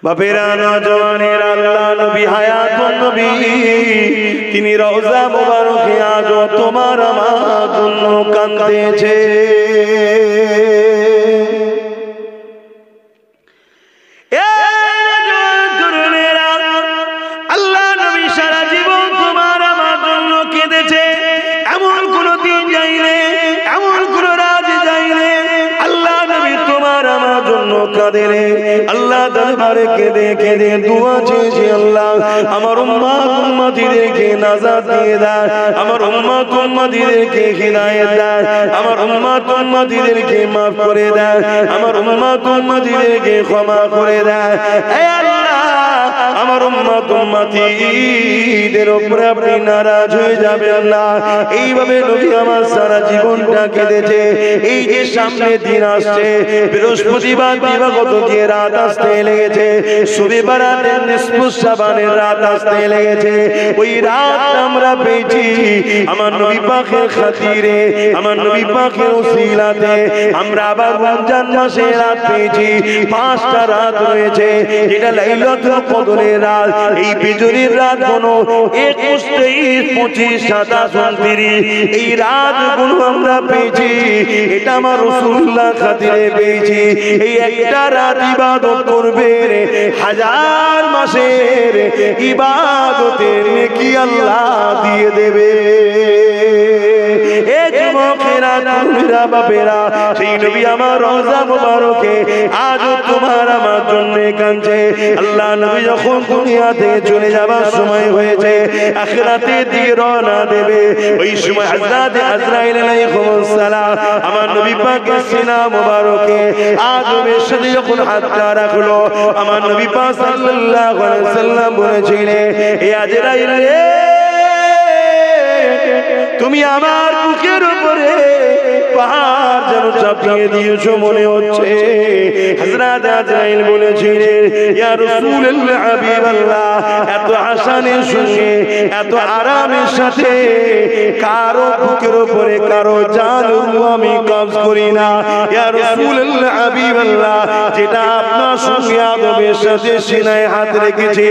বাপেরা নওজওয়ানের আল্লাহ নবী হায়াতুন নবী তিনি রওজা মুবারকে আজ তোমার আমার জন্য কাঁদতেছে। আল্লাহ নবী সারা জীবন তোমার আমার জন্য কেঁদেছে। এমন কোন দিন যাইলে, এমন কোন রাত যাইলে আল্লাহ নবী তোমার আমার জন্য কাঁদেনে। আল্লাহ দরবারে কেঁদে কেঁদে দোয়া চেয়েছে, আল্লাহ আমার উম্মত উম্মতিদেরকে নাজাত দিয়ে দাও, আমার উম্মত উম্মতিদেরকে হিদায়াত দাও, আমার উম্মত উম্মতিদেরকে মাফ করে দাও, আমার উম্মত উম্মতিদেরকে ক্ষমা করে দাও। হে আল্লাহ, আমার উম্মত উম্মতিদের উপরে আপনি নারাজ হয়ে যাবেন না। এইভাবে নবী আমার সারা জীবনটা কেঁদেছে। এই যে সামনে দিন আসছে, বৃহস্পতিবার দিবাগত যে রাত আসতে লেগেছে, শবে বারাতের নিসফ শাবানের রাত আসতে লেগেছে, ওই রাত আমরা পেয়েছি আমার নবী পাকের খাতিরে, আমার নবী পাকের উসিলাতে। আমরা আবার রমজান মাসে রাত পেয়েছি, 5টা রাত রয়েছে, যেটা লাইলাতুল কদরের রাত। এই বিজলির রাত কোনো 21, 23, 25, 27, 29 এই রাতগুলো আমরা পেয়েছি। এটা আমার রাসূলুল্লাহ খাতিরে পেয়েছি। এই একটা রাত ইবাদত করবে, 1000 মাসের ইবাদতের নেকি আল্লাহ দিয়ে দেবে। এ যুবকেরা, তরুণেরা, বাপেরা, সেই নবী আমার রওজা মুবারকে আজ তোমার আমার জন্য কাঁদছে। আল্লাহ নবী যখন দুনিয়া থেকে চলে যাবার সময় হয়েছে, আখিরাতে দিয়ে রওনা দেবে, ওই সময় হযরত আজরাইল আলাইহিস সালাম আমার নবী পাকের সিনা মুবারকে আদমের সাথে যখন হাতটা রাখলো, আমার নবী পাক সাল্লাল্লাহু আলাইহি সাল্লাম বলেছিলেন, হে আজরাইল, তুমি আমার বুকের উপরে পাহাড় যেন চাপিয়ে দিয়েছো মনে হচ্ছে। হযরত আজরাইল বলেছিলেন, ইয়া রাসূলুল্লাহ, হাবিবাল্লাহ, এত হাসানের সঙ্গে এত আরামের সাথে কারো বুকের উপরে কারো জান আমি কবজ করি না। ইয়া রাসূলুল্লাহ, হাবিবাল্লাহ, যেটা আপনার সঙ্গে আদমের সাথে সিনায় হাত রেখেছে।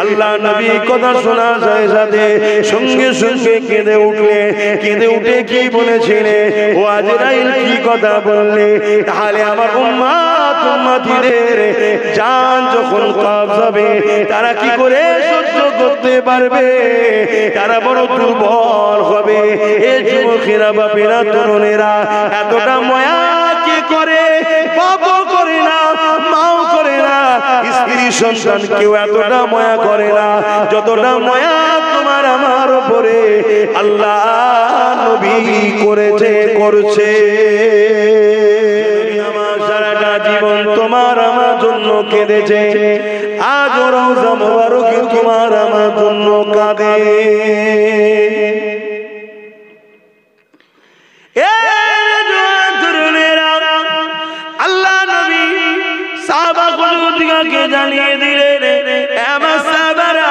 আল্লাহ নবী কথা শোনার সাথে সাথে সঙ্গে সঙ্গে কেঁদে উঠলে, কেঁদে উঠে কি বলেছিলে, ও আজরাইল কি কথা বললে? তাহলে আমার উম্মত উম্মতিদের জান যখন কবজ হবে তারা কি করে সহ্য করতে পারবে? তারা বড় দুর্বল হবে। এই যুবকেরা, বাপেরা, তরুণেরা, এতটা মায়া কে করে? বাবা করে না, মাও করে না, স্ত্রী সন্তান কেউ এতটা মায়া করে না যতটা মায়া তোমার আমার উপরে আল্লাহ নবী করেছে, করছে। আমার সারাটা জীবন তোমার আমার জন্য কেঁদেছে, আজ রওজা মুবারকে তোমার আমার জন্য কাঁদে। আল্লাহ নবী সাহাবাকে জানিয়ে দিলেন, আমার সাহাবারা,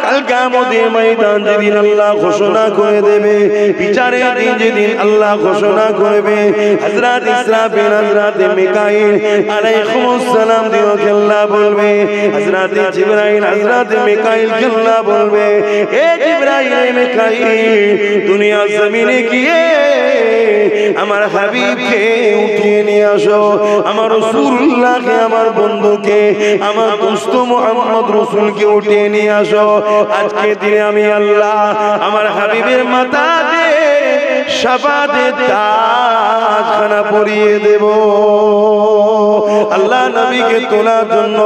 কাল কিয়ামতের ময়দান যেদিন আল্লাহ ঘোষণা করে দেবে, বিচারের দিন যেদিন আল্লাহ ঘোষণা করবে, হযরত ইসরাফিল, হযরত মিকাইল আলাইহিস সালাম দিওকে আল্লাহ বলবে, হযরত জিবরাইল, হযরত মিকাইল কে আল্লাহ বলবে, এ জিবরাইল, মিকাইল, দুনিয়া জমিনে গিয়ে আমার হাবিবকে উঠিয়ে নিয়ে আসো, আমার রাসূলুল্লাহকে, আমার বন্ধুকে, আমার দোস্ত মুহাম্মদ রাসূলকে উঠিয়ে নিয়ে আসো। আজকে দিনে আমি আল্লাহ আমার হাবিবের মাথাতে শাফাতের তাজখানা পরিয়ে দেব। আল্লাহ নবীকে তোলার জন্য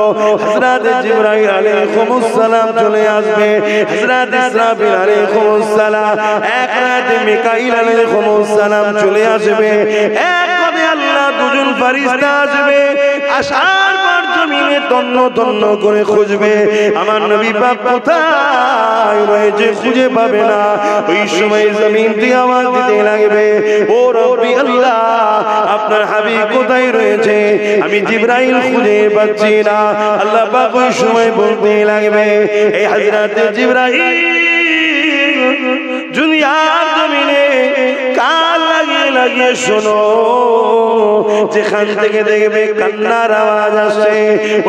হযরত জিবরাইল আলাইহিস সালাম চলে আসবে, হযরত ইসরাফিল আলাইহিস সালাম, এক রাতে মিকাইল আলাইহিস সালাম চলে আসবে, এক পদে আল্লাহ দুজন ফেরেশতা আসবে। আসার পর জমিনে তন্ন তন্ন করে খুঁজবে, আমার নবী পাক কোথায় রয়েছে খুঁজে পাবে না। ওই সময় জমিন থেকে আওয়াজ দিতে লাগবে, ও রব্বি আল্লাহ, আপনার হাবিব কোথায় রয়েছে? আমি জিবরাইল খুঁজে পাচ্ছি না। আল্লাহ পাক ওই সময় বলতে লাগবে, এই হযরত জিবরাইল দুনিয়ার জমিনে কাল লাগিয়ে লাগিয়ে শোনো, যেখান থেকে দেখবে কান্নার আওয়াজ আসে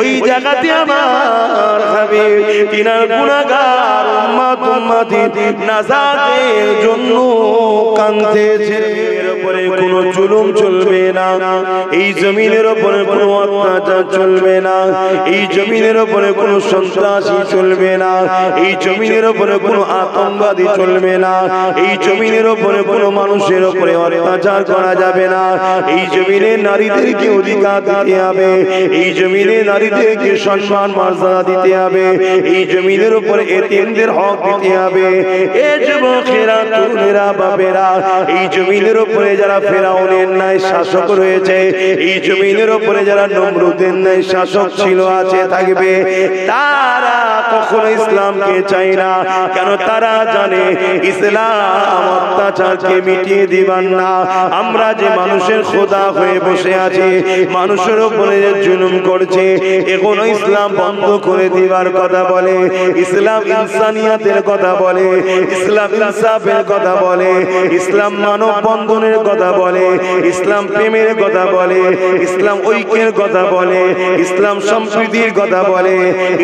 ওই জায়গাতে আমার হাবিব তিনার গুনাহগার উম্মত উম্মতি নাজাতের জন্য কাঁদতেছে। এর উপরে কোনো জুলুম চলবে না, এই জমিনের উপরে কোনো অত্যাচার চলবে না, এই জমিনের উপরে কোনো সন্ত্রাসী চলবে না, এই জমিনের উপরে কোনো আতঙ্কবাদী চলবে না, এই জমিনের উপরে কোনো মানুষের উপরে অত্যাচার করা যাবে না, এই জমিনে নারীদেরকে অধিকার দিতে হবে, এই জমিনে নারীদেরকে সম্মান মর্যাদা দিতে হবে, এই জমিনের উপরে এতিমদের হক দিতে হবে। এ যুবকেরা, তরুণেরা, বাবেরা, এই জমিনের উপরে যারা ফেরাউনের ন্যায় শাসক রয়েছে, এই জমিনের উপরে যারা নমরুদের ন্যায় শাসক ছিল, আছে, থাকবে, তারা কখনো ইসলামকে চায় না। কেন? তারা জানে ইসলাম অত্যাচারকে মিটিয়ে দিবেন না। আমরা যে মানুষের খোদা হয়ে বসে আছি, মানুষের উপরে যে জুলুম করছে, এখনো ইসলাম বন্ধ করে দিবার কথা বলে, ইসলাম ইনসানিয়াতের কথা বলে, ইসলাম ইনসাফের কথা বলে, ইসলাম মানব বন্ধনের কথা বলে, ইসলাম প্রেমের কথা বলে, ইসলাম ঐক্যের কথা বলে, ইসলাম সম্প্রীতির কথা বলে।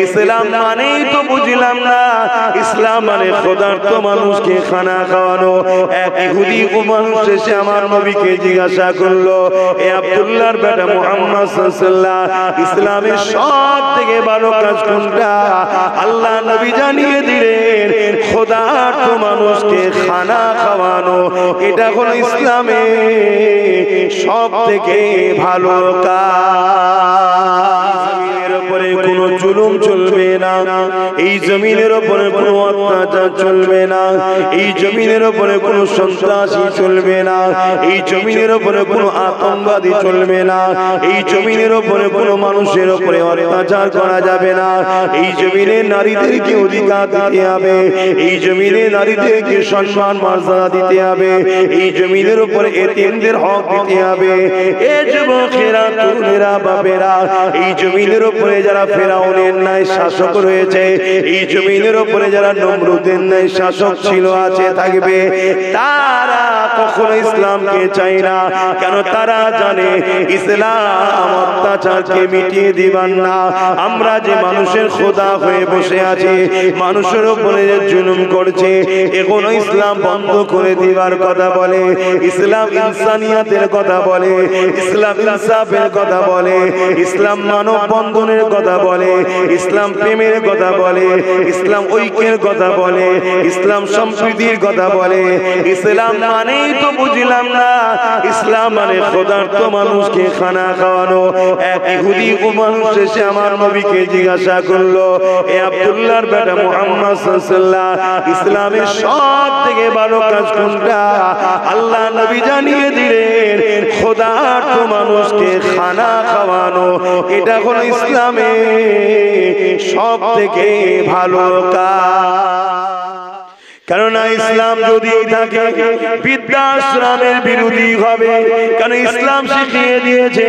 ইসলাম মানেই তো বুঝলাম না, ইসলাম মানে খোদার্থ মানুষকে খানা খাওয়ানো। এক ইহুদি মানুষ এসে আমার নবীকে জিজ্ঞাসা করলো, এ আব্দুল্লাহর বেটা মুহাম্মদ সাল্লাল্লাহু আলাইহি ওয়াসাল্লাম, ইসলামের সব থেকে ভালো কাজ কোনটা? আল্লাহ নবী জানিয়ে দিলেন, খোদার্থ মানুষকে খানা খাওয়ানো, এটা হলো ইসলামের সব থেকে ভালো কাজ। জমিনের উপরে কোনো জুলুম চলবে না, এই জমিনের উপরে কোনো অত্যাচার চলবে না, এই জমিনের উপরে কোনো সন্ত্রাসী চলবে না, এই জমিনের উপরে কোনো আতঙ্কবাদী চলবে না, এই জমিনের উপরে কোনো মানুষের উপরে অত্যাচার করা যাবে না, এই জমিনে নারীদেরকে অধিকার দিতে হবে, এই জমিনে নারীদেরকে সম্মান মর্যাদা দিতে হবে, এই জমিনের উপরে এতিমদের হক দিতে হবে। এ যুবকেরা, তরুণেরা, বাবেরা, এই জমিনের উপরে যারা ফেরাউনের ন্যায় শাসক রয়েছে, এই জমিনের উপরে যারা নমরুদের ন্যায় শাসক ছিল, আছে, থাকবে, তারা কখনো ইসলামকে চায় না। কেন? তারা জানে ইসলাম অত্যাচারকে মিটিয়ে দিবেন না। আমরা যে মানুষের খোদা হয়ে বসে আছি, মানুষের উপরে যে জুলুম করছে, এখনো ইসলাম বন্ধ করে দিবার কথা বলে, ইসলাম ইনসানিয়াতের কথা বলে, ইসলাম ইনসাফের কথা বলে, ইসলাম মানব বন্ধনের কথা বলে, ইসলাম প্রেমের কথা বলে, ইসলাম ঐক্যের কথা বলে, ইসলাম সম্প্রীতির কথা বলে। ইসলাম মানেই তো বুঝলাম না, ইসলাম মানে খোদার্থ মানুষকে খানা খাওয়ানো। এক ইহুদি মানুষ এসে আমার নবীকে জিজ্ঞাসা করলো, এ আব্দুল্লাহর বেটা মুহাম্মদ সাল্লাল্লাহু আলাইহি ওয়াসাল্লাম, ইসলামের সব থেকে ভালো কাজ কোনটা? আল্লাহ নবী জানিয়ে দিলেন, খোদার্থ মানুষকে খানা খাওয়ানো, এটা হলো ইসলামের সব থেকে ভালো কাজ। কেননা ইসলাম যদি থাকে, বৃদ্ধাশ্রমের বিরোধী হবে। কারণ ইসলাম শিখিয়ে দিয়েছে,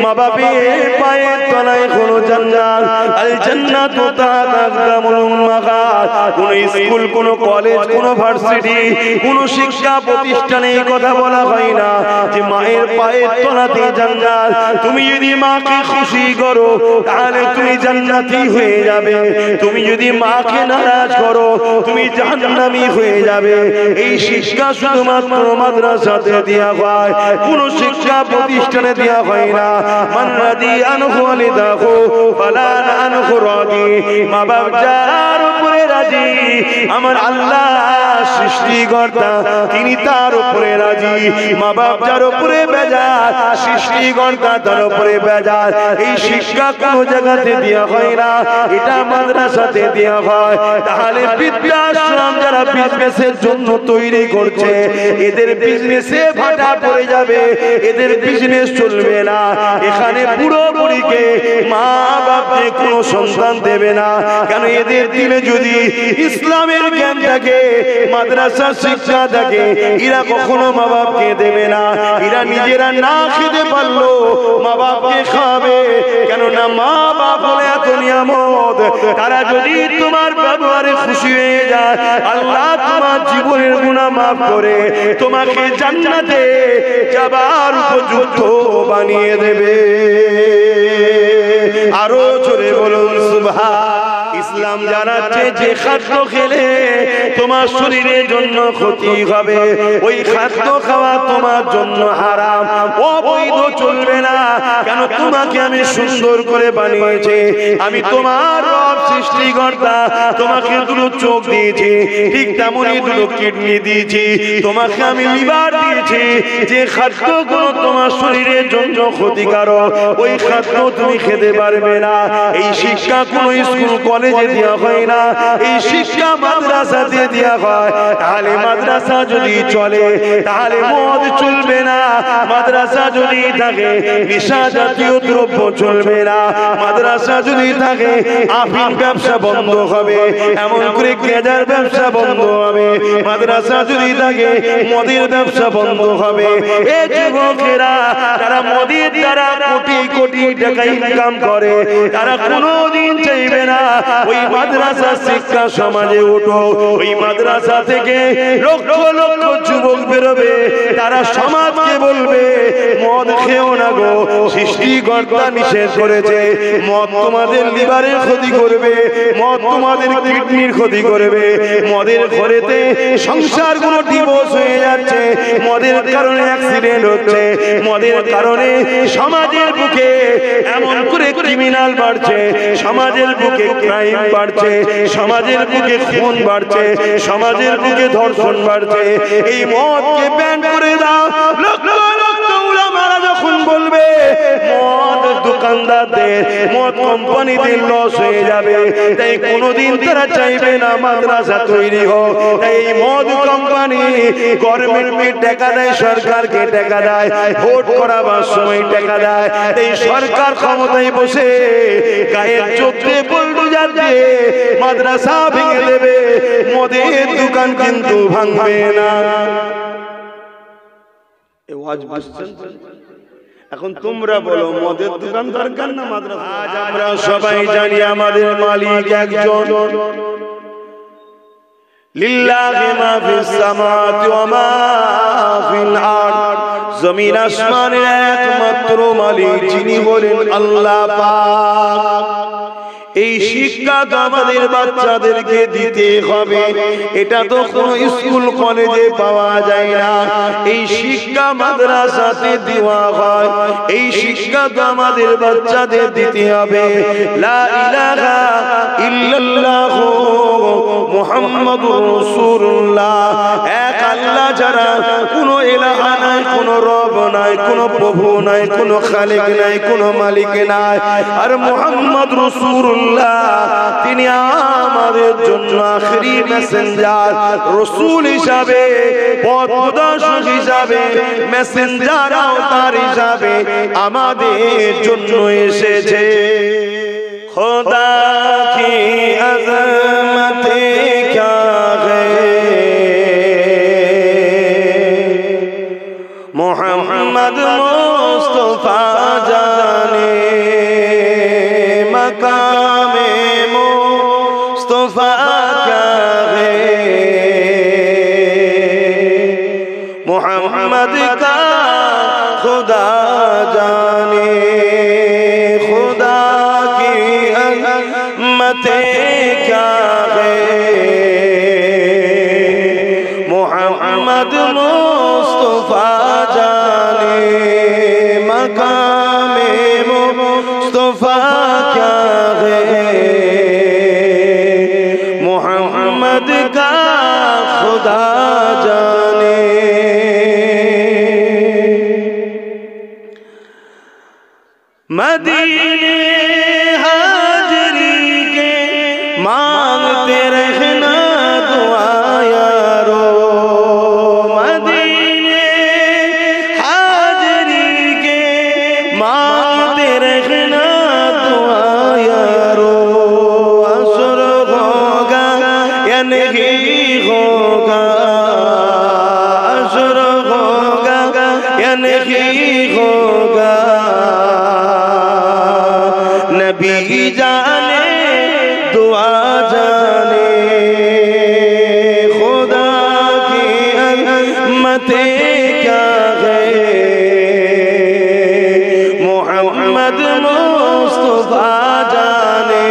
মা বাপের পায়ের তলায় কোনো জান্নাত, আল জান্নাতু তাহতা আকদামুল উম্মাহাত। কোন স্কুল, কোন কলেজ, কোন ভার্সিটি, কোন শিক্ষা প্রতিষ্ঠানে এই কথা বলা হয় না যে মায়ের পায়ের তলাতে জান্নাত। তুমি যদি মাকে খুশি করো তাহলে তুমি জান্নাতি হয়ে যাবে, তুমি যদি মাকে নারাজ করো তুমি জাহান্নামী হয়ে যাবে। এই শিক্ষা শুধুমাত্র মাদ্রাসাতে দেয়া হয়, কোন শিক্ষা প্রতিষ্ঠানে দেয়া হয় না। মান রাদিয়া আনহু ওয়ালিদাহু ফালা আনহু রাদি। মা বাপ যার উপরে রাজি, আমার আল্লাহ সৃষ্টিকর্তা তিনি তার উপরে রাজি। মা বাপ যার উপরে বেজার, সৃষ্টিকর্তা তার উপরে বেজার। এই শিক্ষা কোন জায়গাতে দেয়া হয় না, এটা মাদ্রাসাতে দেয়া হয়। তাহলে বৃদ্ধাশ্রম যারা বিজনেসের জন্য তৈরি করছে, এদের বিজনেসে ভাটা পড়ে যাবে, এদের বিজনেস চলবে না। এখানে বুড়ো বুড়িকে মা বাপকে কোনো সন্তান দেবে না। কেন? এদের দিলে যদি ইসলামের জ্ঞান থাকে, মাদ্রাসার শিক্ষা থাকে, এরা কখনো মা বাপকে দেবে না। এরা নিজেরা না খেতে পারলো মা বাপকে খাবে, কেননা মা বাপ হলে এত নিয়ামত। তারা যদি তোমার ব্যবহারে খুশি হয়ে যায়, আল্লাহ তোমার জীবনের গুনাহ মাফ করে তোমাকে জান্নাতে যাবার উপযুক্ত বানিয়ে দেবে। আরো জোরে বলুন সুবহান। ইসলাম জানাচ্ছে যে খাদ্য খেলে তোমার শরীরের জন্য ক্ষতি হবে, ওই খাদ্য খাওয়া তোমার জন্য হারাম, অবৈধ, চলবে না। কেন? তোমাকে আমি সুন্দর করে বানিয়েছি, আমি তোমার রব সৃষ্টিকর্তা, তোমাকে দুটো চোখ দিয়েছি, ঠিক তেমনই দুটো কিডনি দিয়েছি, তোমাকে আমি লিভার দিয়েছি। যে খাদ্যগুলো তোমার শরীরের জন্য ক্ষতিকারক, ওই খাদ্য তুমি খেতে পারবে না। এই শিক্ষা কোনো স্কুল কলেজে দেওয়া হয় না, এই শিক্ষা মাদ্রাসাতে দেওয়া হয়। তাহলে মাদ্রাসা যদি চলে তাহলে মদ চলবে না, মাদ্রাসা যদি থাকে নেশা জাতীয় দ্রব্য চলবে না, মাদ্রাসা যদি থাকে আফিম ব্যবসা বন্ধ হবে, এমন করে গেজার ব্যবসা বন্ধ হবে, মাদ্রাসা যদি থাকে মদের ব্যবসা বন্ধ হবে। এই যুবকেরা তারা মদের দ্বারা কোটি কোটি টাকা ইনকাম করে, তারা কোনোদিন চাইবে না ওই মাদ্রাসা শিক্ষা সমাজে উঠো। ওই মাদ্রাসা থেকে লক্ষ লক্ষ যুবক বেরোবে, তারা সমাজকে বলবে মদ খেও না গো, সৃষ্টিকর্তা নিষেধ করেছে, মদ তোমাদের লিভারের ক্ষতি করবে, মদ তোমাদের কিডনির ক্ষতি করবে। মদের ঘরেতে সংসারগুলো ডিভোর্স হয়ে যাচ্ছে, মদের কারণে অ্যাক্সিডেন্ট হচ্ছে, মদের কারণে সমাজের বুকে এমন করে ক্রিমিনাল বাড়ছে, সমাজের বুকে ক্রাইম বাড়ছে, সমাজের বুকে খুন বাড়ছে, সমাজের বুকে ধর্ষণ বাড়ছে। এই মদকে ব্যান করে দাও। লক্ষ লক্ষ উলামারা যখন বলবে মদ দোকানদারদের, মদ কোম্পানিদের লস হয়ে যাবে, তাই কোনোদিন তারা চাইবে না মাদ্রাসা তৈরি হোক। তাই এই মদ কোম্পানি গভর্নমেন্টকে টাকা দেয়, সরকারকে টাকা দেয়, ভোট করাবার সময় টাকা দেয়। তাই সরকার ক্ষমতায় বসে গায়ের চোখে বুলডোজার দিয়ে মাদ্রাসা ভেঙে দেবে, মদের দোকান কিন্তু ভাঙবে না। এখন তোমরা বলো মদের দোকান দরকার না মাদ্রাসা? আজ আমরা সবাই জানি আমাদের মালিক একজন, লিল্লাহি মা ফিস সামাওয়াতি ওয়া মা ফিল আরদ, জমিন আসমানের একমাত্র মালিক যিনি হলেন আল্লাহ পাক। এই শিক্ষা তো আমাদের বাচ্চাদেরকে দিতে হবে, এটা তো কোনো স্কুল কলেজে পাওয়া যায় না, এই শিক্ষা মাদ্রাসাতে দেওয়া হয়। এই শিক্ষা তো আমাদের বাচ্চাদের দিতে হবে। লা ইলাহা ইল্লাল্লাহু মুহাম্মাদুর রাসূলুল্লাহ, এক আল্লাহ ছাড়া কোনো ইলাহা নাই, কোনো রব নাই, কোনো প্রভু নাই, কোনো খালিক নাই, কোনো মালিক নাই। আর মুহাম্মদ রাসূলুল্লাহ তিনি আমাদের জন্য আখেরি মেসেঞ্জার, রাসূল হিসাবে, পথ প্রদর্শক হিসাবে, মেসেঞ্জার আওতার হিসাবে আমাদের জন্য এসেছে। খোদা কি আজমতে ক্যা है, মোহাম্মদ মুস্তাফা জানে मकामे मुस्तफा क्या है, मोहम्मद का खुदा जाने, खुदा की अज़मते क्या है, मोहम्मद मुस्तफा जाने मकामे मुस्तफा क्या है, मोहम्मद का खुदा जाने। मदीने हाजरी के मांगते रहना जाने दुआ जाने खुदा की अज़मतें क्या है मोहम्मद मुस्तफा जाने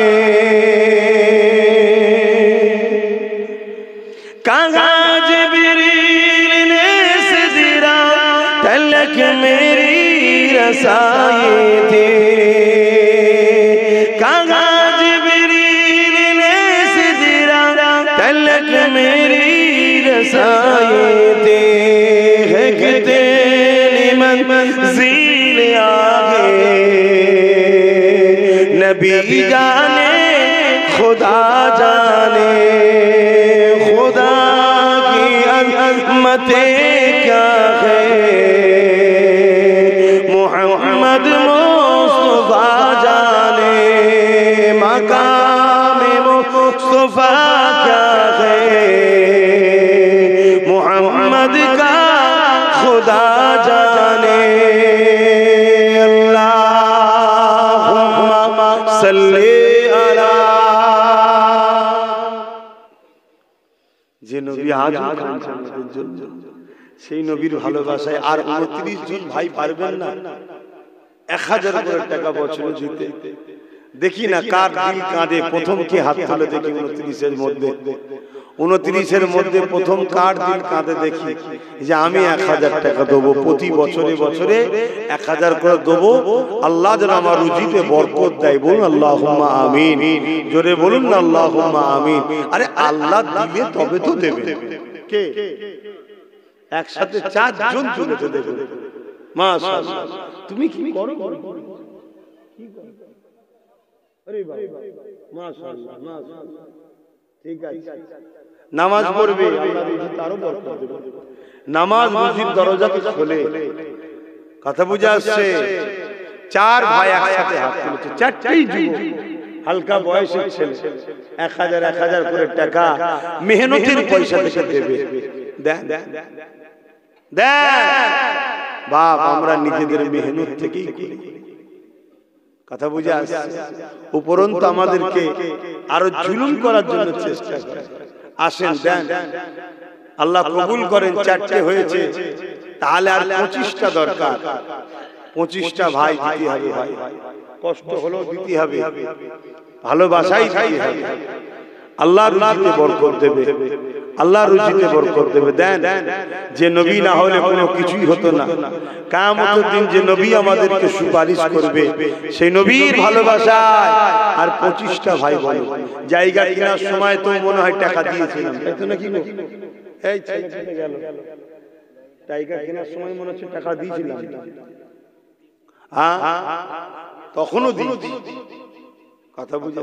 कहा जिब्रील ने सिदरा तलक मेरी रसाई थी कहा जिब्रील ने सिदरा तलक मेरी रसाई थी है कितनी मंज़िल आगे नबी जाने खुदा जाने खुदा की अज़मतें क्या है मोहम्मद मुस्तफा जाने मकाम मुस्तफा क्या है मोहम्मद का खुदा जाने अल्लाहुम्मा सल्ली अला যে নবী আজ সেই নবীর ভালোবাসায় আর 29 জন ভাই পারবেন না 1000 করে টাকা বছরে দিতে দেখি না কার দিল কাঁদে প্রথম কি হাত তুলে দেখি 29 এর মধ্যে 29 এর মধ্যে প্রথম কার দিল কাঁদে দেখি যে আমি 1000 টাকা দেব প্রতি বছরে বছরে 1000 করে দেব আল্লাহ যেন আমার রুজিতে বরকত দেয় বলুন আল্লাহুম্মা আমিন জোরে বলুন না আল্লাহুম্মা আমিন আরে আল্লাহ দিলে তবে তো দেবে কে একসাথে 4 জন তুলে তো দেবে মাশাআল্লাহ তুমি কি করো কি করো আরে বাবা মাশাআল্লাহ মাশাআল্লাহ ঠিক আছে নামাজ পড়বে আল্লাহ রুজিতে আরো বরকত দেবে নামাজ রুজির দরজা তো খোলে কথা বুঝা আসছে 4 ভাই একসাথে হাত তুলেছে চারটেই যুবক হালকা বয়সের ছেলে 1000 1000 করে টাকা মেহনতের পয়সা থেকে দেবে দেন বাপ আমরা নিজেদের মেহনত থেকেই করি কথা বুঝা আসছে উপরন্তু আমাদেরকে আরো জুলুম করার জন্য চেষ্টা করে আসেন দেন আল্লাহ কবুল করেন চারটে হয়েছে তাহলে আর 25টা দরকার 25টা ভাই দিতে হবে ভাই কষ্ট হলেও দিতে হবে ভালোবাসাই দিতে হবে আল্লাহ রুজিতে বরকত দেবে আল্লাহ রুজিতে বরকত দেবে দেন যে নবী না হলে কোনো কিছুই হতো না কিয়ামতের দিন যে নবী আমাদেরকে সুপারিশ করবে সেই নবীর ভালোবাসায় আর 25টা ভাই বলে জায়গা কেনার সময় তো মনে হয় টাকা দিয়েছিলাম তাই তো নাকি এই ছেলে কেটে গেল জায়গা কেনার সময় মনে হচ্ছে টাকা দিয়েছিলাম হ্যাঁ তখনও দিয়েছি কথা বুঝে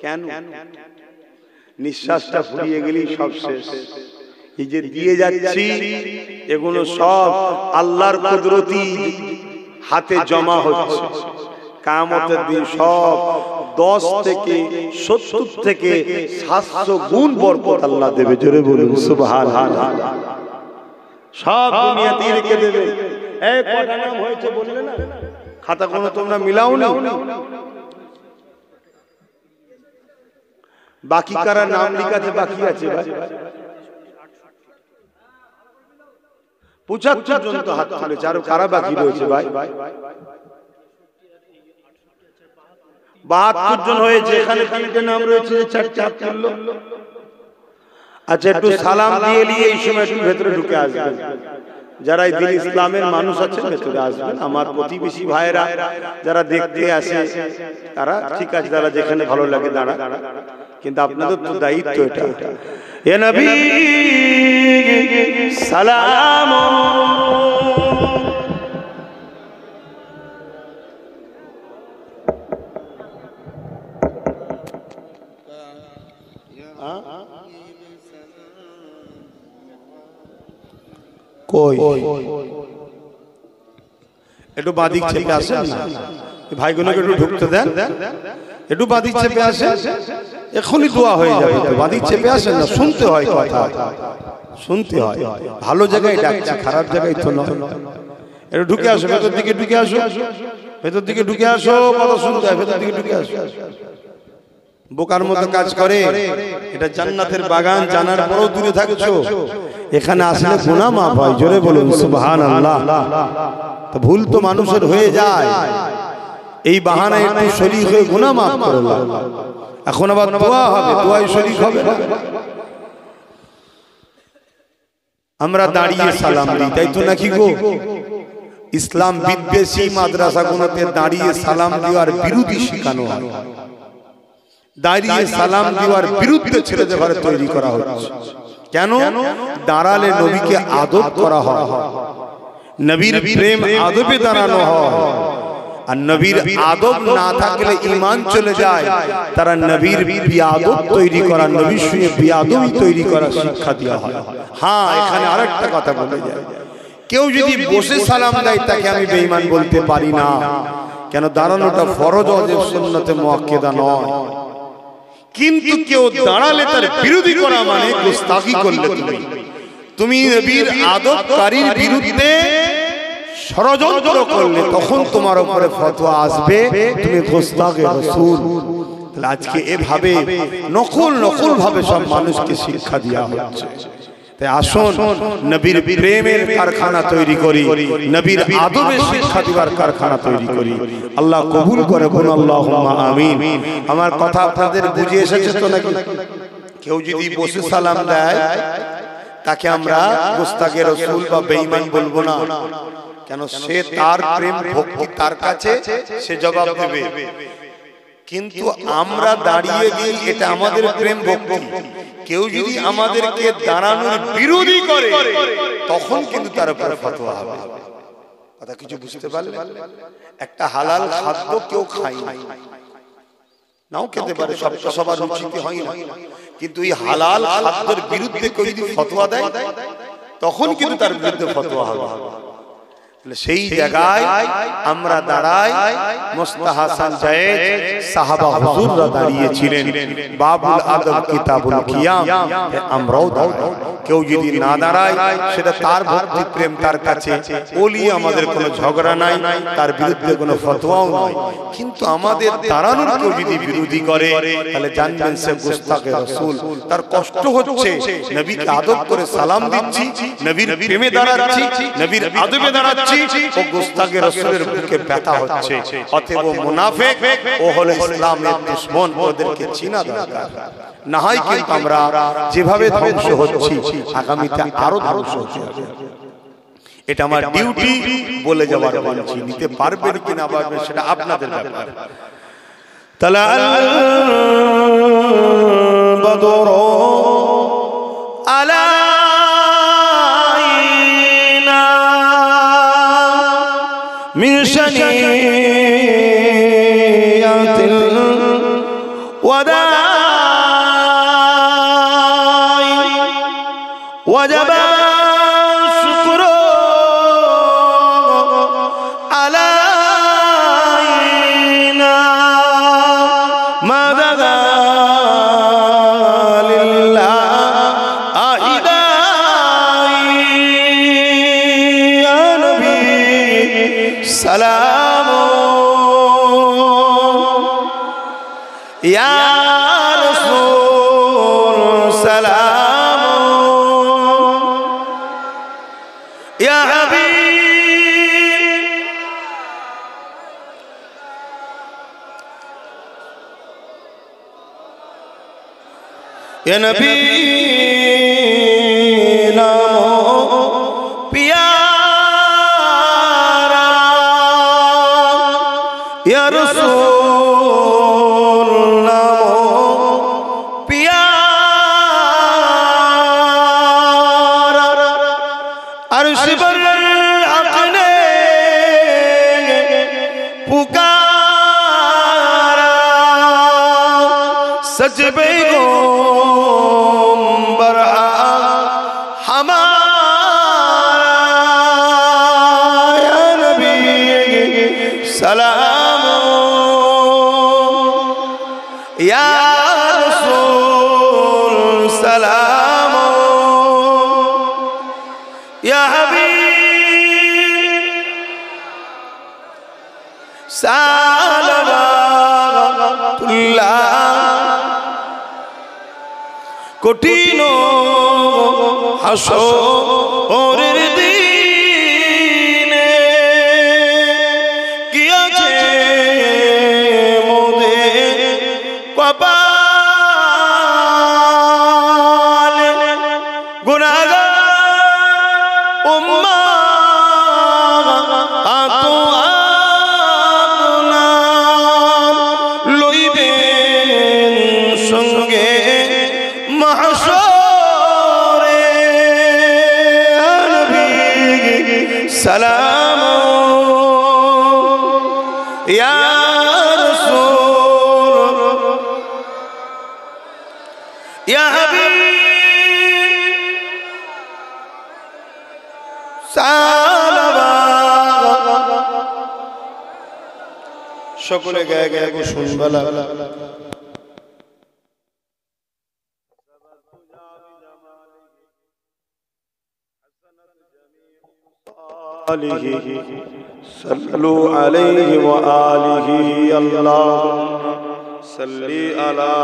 কেন নিঃশ্বাসটা ফুরিয়ে গেলেই সব শেষ এই যে দিয়ে যাচ্ছি এগুলো সব আল্লাহর কুদরতি হাতে জমা হচ্ছে কিয়ামতের দিন সব 10 থেকে 70 থেকে 700 গুণ বরকত আল্লাহ দেবে জোরে বলুন সুবহানাল্লাহ সব দুনিয়াতেই রেখে দেবে এই কটা নাম হয়েছে বললে না খাতা কোনো তোমরা মিলাও না বাকি কারা নাম লিখাতে বাকি আছে ভাই 75 জন তো হাত তুলেছে আর কারা বাকি রয়েছে ভাই 72 জন হয়েছে এখানে তিনটে নাম রয়েছে চারটে হাত তুললো আচ্ছা একটু সালাম দিয়ে নিয়ে এই সময় একটু ভেতরে ঢুকে আসবেন যারা দিন ইসলামের মানুষ আছে ভেতরে আসবেন আমার প্রতিবেশী ভাইরা যারা দেখতে আসে তারা ঠিক আছে যারা যেখানে ভালো লাগে দাঁড়া কিন্তু আপনাদের তো দায়িত্ব এটা ইয়া নবী সালাম কই একটু বাদিক চেপে আসেন না ভাইগুলোকে একটু ঢুকতে দেন একটু বাদিক চেপে আসেন এখনই দোয়া হয়ে যাবে তো বাদিক চেপে আসেন না শুনতে হয় কথা শুনতে হয় ভালো জায়গায় ডাকছি খারাপ জায়গায় তো নয় একটু ঢুকে আসো ভেতর দিকে ঢুকে আসো ভেতর দিকে ঢুকে আসো কথা শুনতে হয় ভেতর দিকে ঢুকে আসো বোকার মতো কাজ করে। এটা জান্নাতের বাগান জানার পরও দূরে থাকছো। এখানে আসলে গুনাহ মাফ হয়। জোরে বলুন সুবহানাল্লাহ। তো ভুল তো মানুষের হয়ে যায়, এই বাহানায় একটু শরীক হয়ে গুনাহ মাফ করে নাও। এখন আবার দোয়া হবে, দোয়ায় শরীক হবে না। আমরা দাঁড়িয়ে সালাম দিই, তাই তো নাকি গো? ইসলাম বিদ্বেষী মাদ্রাসাগুলোতে দাঁড়িয়ে সালাম দেওয়ার বিরোধী শেখানো হয়। দাঁড়িয়ে সালাম দেওয়ার বিরুদ্ধে ছেলেদের ঘরে তৈরি করা হচ্ছে। কেন? দাঁড়ালে নবীকে আদব করা হয়, নবীর প্রেম আদবে দাঁড়ানো হয়। আর নবীর আদব না থাকলে ঈমান চলে যায়। তারা নবীর বিয়াদব তৈরি করা, নবীর সঙ্গে বিয়াদবি তৈরি করা শিক্ষা দেওয়া হয়। হ্যাঁ, এখানে আরেকটা কথা বলে যায়, কেউ যদি বসে সালাম দেয় তাকে আমি বেঈমান বলতে পারি না। কেন? দাঁড়ানোটা ফরজ, ওয়াজিব, সুন্নতে মুআক্কাদা নয়। কিন্তু কেউ দাঁড়ালে তার বিরোধী করা মানে গুস্তাখি করলে তুমি নবীর আদবকারীর বিরুদ্ধে ষড়যন্ত্র করলে তখন তোমার উপরে ফতোয়া আসবে তুমি গুস্তাখে রাসূল। তাহলে আজকে এভাবে নকল ভাবে সব মানুষকে শিক্ষা দেওয়া হচ্ছে। তাই আসুন নবীর প্রেমের কারখানা তৈরি করি, নবীর আদবের শিক্ষা দেওয়ার কারখানা তৈরি করি। আল্লাহ কবুল করে বলুন আল্লাহুম্মা আমিন। আমার কথা আপনাদের বুঝে এসেছে তো নাকি? কেউ যদি বসে সালাম দেয় তাকে আমরা গুস্তাখে রাসূল বা বেঈমান বলবো না। কেন? সে তার প্রেম ভক্তি তার কাছে, সে জবাব দেবে। কিন্তু আমরা দাঁড়িয়ে গিয়ে এটা আমাদের প্রেম ভক্তি। কেউ যদি আমাদেরকে দাঁড়ানোর বিরোধী করে তখন কিন্তু তার উপর ফতোয়া হবে। কথা কিছু বুঝতে পারলে? একটা হালাল খাদ্য কেউ খায় না, নাও খেতে পারে, সবার রুচিতে হয় না। কিন্তু এই হালাল খাদ্যের বিরুদ্ধে কেউ যদি ফতোয়া দেয় তখন কিন্তু তার বিরুদ্ধে ফতোয়া হবে। সেই জায়গায় আমরা দাঁড়াই। মুস্তাহাসান জায়েদ সাহাবা হুজুররা দাঁড়িয়েছিলেন, বাবুল আদব কিতাবুল কিয়াম আমরাও দাঁড়াই। কেউ যদি না দাঁড়ায় সেটা তার ভক্তি প্রেম তার কাছে, ওলি আমাদের কোনো ঝগড়া নাই, তার বিরুদ্ধে কোনো ফতোয়াও নাই। কিন্তু আমাদের দাঁড়ানোর কেউ যদি বিরোধী করে তাহলে জানবেন সে গুস্তাখে রাসূল। তার কষ্ট হচ্ছে, নবীকে আদব করে সালাম দিচ্ছি, নবীর প্রেমে দাঁড়াচ্ছি, নবীর আদবে দাঁড়াচ্ছি, ও গুস্তাখে রাসূলের বুকে ব্যথা হচ্ছে। অতএব মুনাফিক, ও হলো ইসলামের দুশমন, ওদেরকে চিনা দরকার। না হয় কিন্তু আমরা যেভাবে ধ্বংস হচ্ছি আগামীতে আরো ধ্বংস হচ্ছে। এটা আমার ডিউটি বলে যাওয়ার বলছি, নিতে পারবেন কিনা পারবেন সেটা আপনাদের ব্যাপার। তালাল বদর আলাইনা মিন শানিয়াতিল ওয়াদা وجب الشكر علينا ما دعا لله يا نبي سلام يا رسول سلام يا حبيب يا نبي نامو پیارا يا رسول نامو پیارا عرش پر حق نے پکارا سچ پیغمبر ہمارا یا نبی سلام یا رسول سلام یا حبیب صلوات اللہ কঠিন হাসরের দিনে কি আছে মোদের কপালে গুনাহগার উম্মাহ আতো আপনার লইবেন সঙ্গে মাহশরে নবী সালাম ইয়া রাসূল ইয়া হাবিব সকলে গায়ে গায়ে গো শুনবালা সাল্লু আলাইহি ওয়া আলিহি আল্লাহুম্মা সাল্লি আলা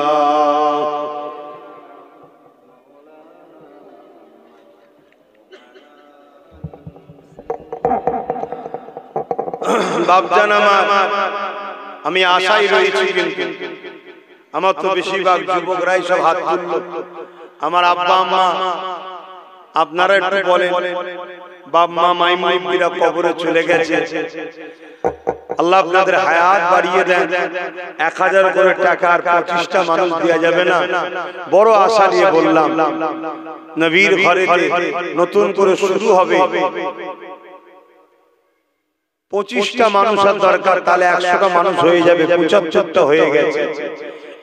বাপজান আমার আমি আশায় রয়েছি কিন্তু আমার তো বেশিরভাগ যুবকরাই সব হাত তুলল আমার আব্বা আম্মা আপনারা একটু বলেন বাপ মা মাই মুরব্বিরা কবরে চলে গেছে আল্লাহ আপনাদের হায়াত বাড়িয়ে দেন 1000 করে টাকা আর 25টা মানুষ দেয়া যাবে না বড় আশা নিয়ে বললাম নবীর ঘরেতে নতুন করে শুরু হবে 25টা মানুষের দরকার তাহলে 100টা মানুষ হয়ে যাবে 75টা হয়ে গেছে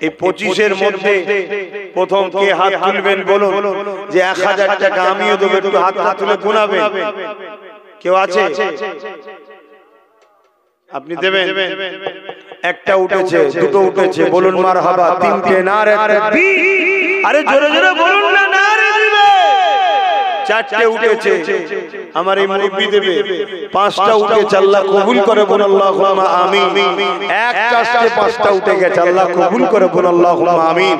এই 25 এর মধ্যে প্রথম কে হাত তুলবেন বলুন যে 1000 টাকা আমিও দেব একটু হাতটা তুলে গুনাবেন কেউ আছে আপনি দেবেন একটা উঠেছে দুটো উঠেছে বলুন মারহাবা তিনটে নারে তাকবীর আরে জোরে জোরে বলুন না নারে দিবে চারটে উঠেছে আমার এই মুরব্বি দেবে পাঁচটা উঠেছে আল্লাহ কবুল করে বল আল্লাহুম্মা আমিন একটা আসতে পাঁচটা উঠে গেছে আল্লাহ কবুল করে বল আল্লাহুম্মা আমিন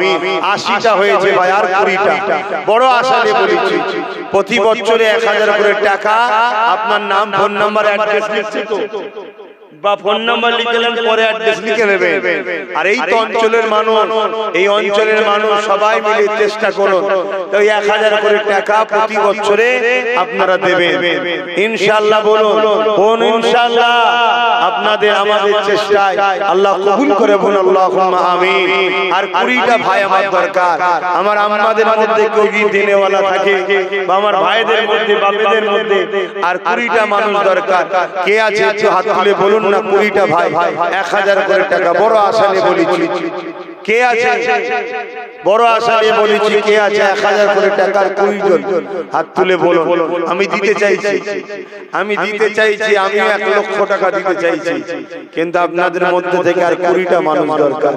80টা হয়েছে ভাই আর 20টা বড় আশা নিয়ে বলেছি প্রতি বছরে 1000 করে টাকা আপনার নাম ফোন নাম্বার অ্যাড্রেস লিখছি তো বা ফোন নাম্বার লিখলেন পরে অ্যাড্রেস লিখে নেবেন আর এই তো অঞ্চলের মানুষ সবাই মিলে চেষ্টা করুন তো 1000 করে টাকা প্রতি বছরে আপনারা দেবেন ইনশাআল্লাহ বলুন কোন ইনশাআল্লাহ আপনাদের আমাদের চেষ্টায় আল্লাহ কবুল করে বলুন আল্লাহুম্মা আমিন আর 20টা ভাই আমার দরকার আমার আম্মাদের মধ্যে কেউ দিনেওয়ালা থাকে বা আমার ভাইদের মধ্যে বাপেদের মধ্যে আর 20টা মানুষ দরকার কে আছে একটু হাত তুলে বলুন না 20টা ভাই 1000 করে টাকা বড় আশা নিয়ে বলেছি কে আছে বড় আশা নিয়ে বলেছি কে আছে 1000 করে টাকার 20 জন হাত তুলে বলুন আমি দিতে চাইছি আমি 1 লক্ষ টাকা দিতে চাইছি কিন্তু আপনাদের মধ্যে থেকে আর 20টা মানুষ দরকার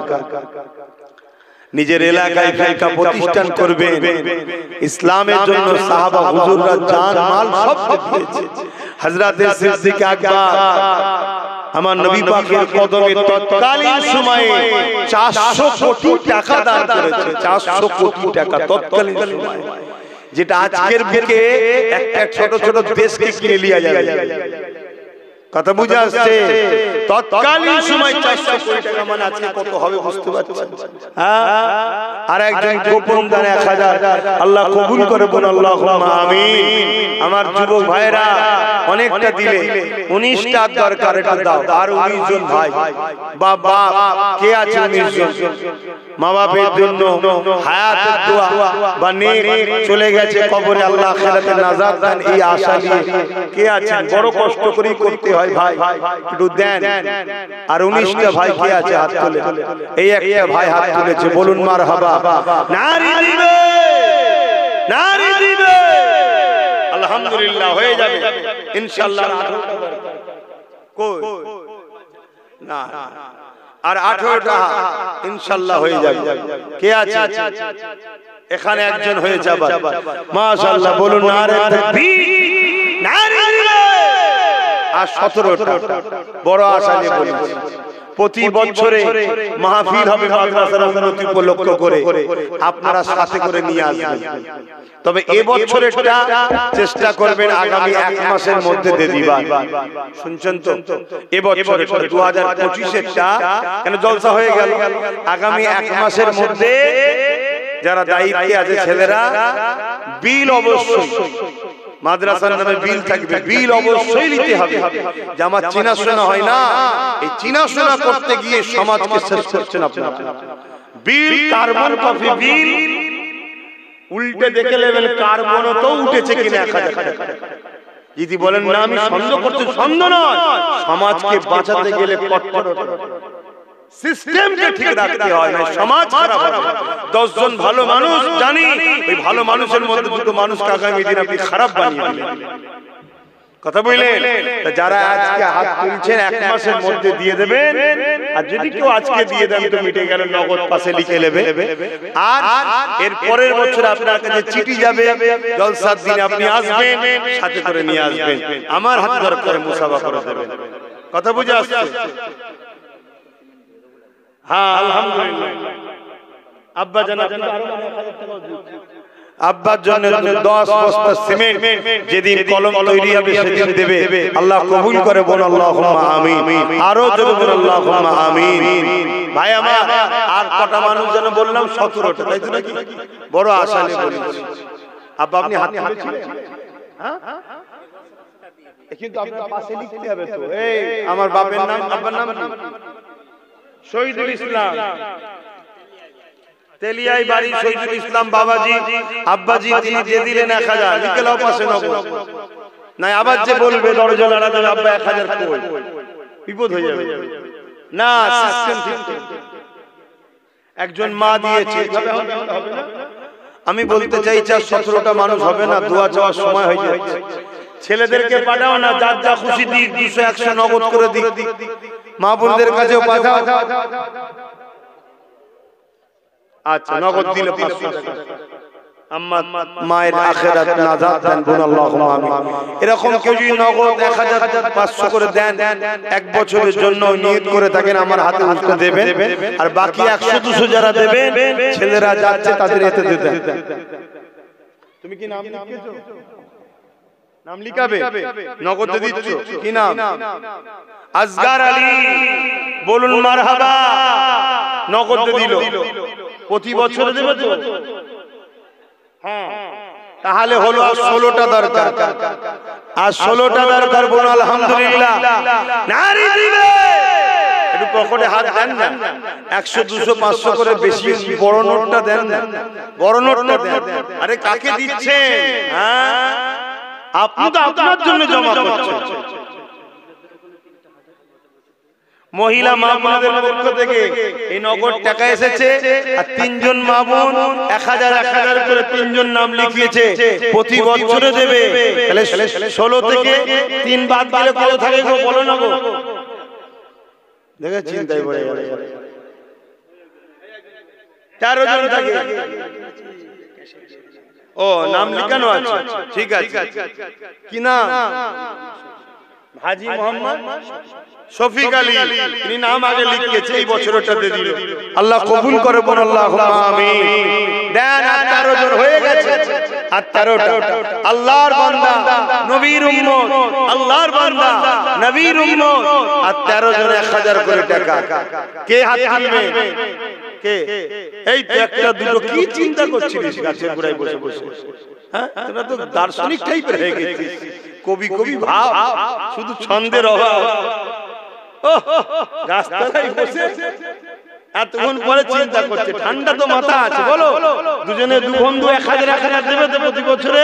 নিজের এলাকায় ফিরকা প্রতিষ্ঠান করবেন ইসলামের জন্য সাহাবা হুজুররা জান মাল সব দিয়েছে হযরতে সিদ্দিক আকবর আমার নবী পাকের কদমে তৎকালীন সময়ে 400 কোটি টাকা দান করেছে 400 কোটি টাকা তৎকালীন সময়ে যেটা আজকের বুকে একটা ছোট ছোট দেশকে কিনে লিয়া যাবে কথা বুঝা আসছে তৎকালীন সময় 400 কোটি টাকা মানে আজকে কত হবে বুঝতে পারছেন হ্যাঁ আর একজন গোপন দান 1000 আল্লাহ কবুল করে বল আল্লাহুম্মা আমিন আমার যুবক ভাইরা অনেকটা দিলে 19টা দরকার এটা দাও আর 19 জন ভাই বাবা কে আছে 19 জন মা বাবার জন্য হায়াতের দোয়া বা নেক চলে গেছে কবরে আল্লাহ আখিরাতে নাজাত দেন এই আশা নিয়ে কে আছে বড় কষ্ট করে করতে হয় ভাই একটু দেন আর 19টা ভাই কে আছে হাত তুলে এই একটা ভাই হাত তুলেছে বলুন মারহাবা নারী দিবে নারী দিবে আলহামদুলিল্লাহ হয়ে যাবে ইনশাআল্লাহ কই না আর 18টা ইনশাআল্লাহ হয়ে যাবে কে আছে এখানে একজন হয়ে যাবে মাশাআল্লাহ বলুন নারে তাকবীর নারে দিবে আর 17টা বড় আশা নিয়ে বলেছি প্রতি বছরে মাহফিল হবে মাদ্রাসার উন্নতি উপলক্ষ করে, আপনারা সাথে করে নিয়ে আসবেন। তবে এবছরেরটা চেষ্টা করবেন আগামী 1 মাসের মধ্যে দিয়ে দিবার। শুনছেন তো? এবছরের 2025-এরটা কেন জলসা হয়ে গেল, আগামী 1 মাসের মধ্যে যারা দায়িত্বে আছে ছেলেরা, বিল অবশ্যই মাদ্রাসার নামে বিল থাকবে, বিল অবশ্যই নিতে হবে। যে আমার চিনাশোনা হয় না, এই চিনাশোনা করতে গিয়ে সমাজকে শেষ করছেন আপনারা। বিল কার্বন কপি বিল উল্টে দেখে নেবেন কার্বনও তো উঠেছে কিনা 1000 টাকা। যদি বলেন না আমি সন্দেহ করছি, সন্দেহ নয়, সমাজকে বাঁচাতে গেলে কঠোর সিস্টেমকে ঠিক রাখতে হয়, না সমাজ খারাপ হবে। 10 জন ভালো মানুষ জানি, ওই ভালো মানুষের মধ্যে দুটো মানুষকে আগামী দিন আপনি খারাপ বানিয়ে দিলেন। কথা বললেন? যারা আজকে হাত তুলছেন 1 মাসের মধ্যে দিয়ে দেবেন, আর যদি কেউ আজকে দিয়ে দেন তো মিটে গেল, নগদ পাশে লিখে নেবে। আর এর পরের বছর আপনার কাছে চিঠি যাবে, জলসার দিনে আপনি আসবেন, সাথে করে নিয়ে আসবেন, আমার হাত ধরে করে মুসাফা করে দেবেন। কথা বুঝে আসছে? হ্যাঁ আলহামদুলিল্লাহ। আব্বা জানা আরো 1000 টাকা দিচ্ছি আব্বার জন্য 10 বস্তা সিমেন্ট যেদিন কলম তৈরি হবে সেদিন দেবে। আল্লাহ কবুল করে বল আল্লাহুম্মা আমিন। আরো জোরে বল আল্লাহুম্মা আমিন। ভাই আমার আর কটা মানুষ যেন বললাম 17টা, তাই তো নাকি? বড় আশা নিয়ে বলেছি। আব্বা আপনি হাত তুলেছিলেন? হ্যাঁ কিন্তু আপনার পাশে লিখতে হবে তো। এই আমার বাপের নাম, আব্বার নাম কি? শহীদুল ইসলাম, তেলিয়াই বাড়ি শহীদুল ইসলাম বাবাজি। আব্বাজি তিনি দিয়ে দিলেন 1000, লিখে লাও পাশে নগদ। না আবার যে বলবে দরজা লাড়া দেবে আব্বা 1000 কই, বিপদ হয়ে যাবে। না সিস্টেম ঠিক। একজন মা দিয়েছে, আমি বলতে চাইছি আর 17টা মানুষ হবে না, দোয়া চাওয়ার সময় হয়ে যাচ্ছে। ছেলেদেরকে পাঠাও না, যার যা খুশি দিক, 200 100 নগদ করে দিক। মা বোনদের কাছেও পাঠাও। আচ্ছা নগদ দিলে 500 টাকা। আম্মা মায়ের আখিরাত নাজাত দেন, বলুন আল্লাহুম্মা আমিন। এরকম কেউ যদি নগদ 1000 500 করে দেন, 1 বছরের জন্য নিয়ত করে থাকেন আমার হাতে উঠতে দেবেন, আর বাকি 100 200 যারা দেবেন ছেলেরা যাচ্ছে তাদের এতে দেবেন। তুমি কি নাম লিখেছো? নাম লিখাবে, নগদ দিচ্ছ কি নাম? আসগার আলী, বলুন মারহাবা। নগদ দিল, প্রতি বছর দেবে তো? হ্যাঁ তাহলে হলো আর 16টা দরকার, আর 16টা দরকার। বলুন আলহামদুলিল্লাহ। নারী দিবে একটু পকেটে হাত দেন না, 100 200 500 করে বেশি বড় নোটটা দেন না, বড় নোটটা দেন। আরে কাকে দিচ্ছেন? হ্যাঁ আপনি তো আপনার জন্য জমা করছেন। মহিলা মা বোনদের পক্ষ থেকে এই নগদ টাকা এসেছে, আর 3 জন মা বোন 1000 1000 করে 3 জন নাম লিখিয়েছে, প্রতি বছরে দেবে। তাহলে 16 থেকে 3 বাদ গেলে কত থাকে গো বলো না গো? দেখে চিন্তায় পড়ে গেল। 13 জন থাকে। ও নাম লিখানো আছে, ঠিক আছে। কি নাম? হাজী মোহাম্মদ শফিক আলী, তিনি নাম আগে লিখিয়েছে, এই বছরটা দিয়ে দিল। আল্লাহ কবুল করে বল আল্লাহুম্মা আমিন। দেন আর 13 জন হয়ে গেছে, আর 13টা আল্লাহর বান্দা নবীর উম্মত, আল্লাহর বান্দা নবীর উম্মত, আর 13 জন 1000 করে টাকা। কে হাত তুলবে? কে? এই তো একটা দুটো কি চিন্তা করছিস গাছের গোড়ায় বসে বসে? হ্যাঁ তোরা তো দার্শনিক টাইপের হয়ে গেছিস, কবি কবি ভাব, শুধু ছন্দের অভাব। গাছতলায় বসে এতক্ষণ পরে চিন্তা করছে, ঠান্ডা তো মাথা আছে। বলো দুজনে 2 বন্ধু 1000 1000 দেবে তো প্রতি বছরে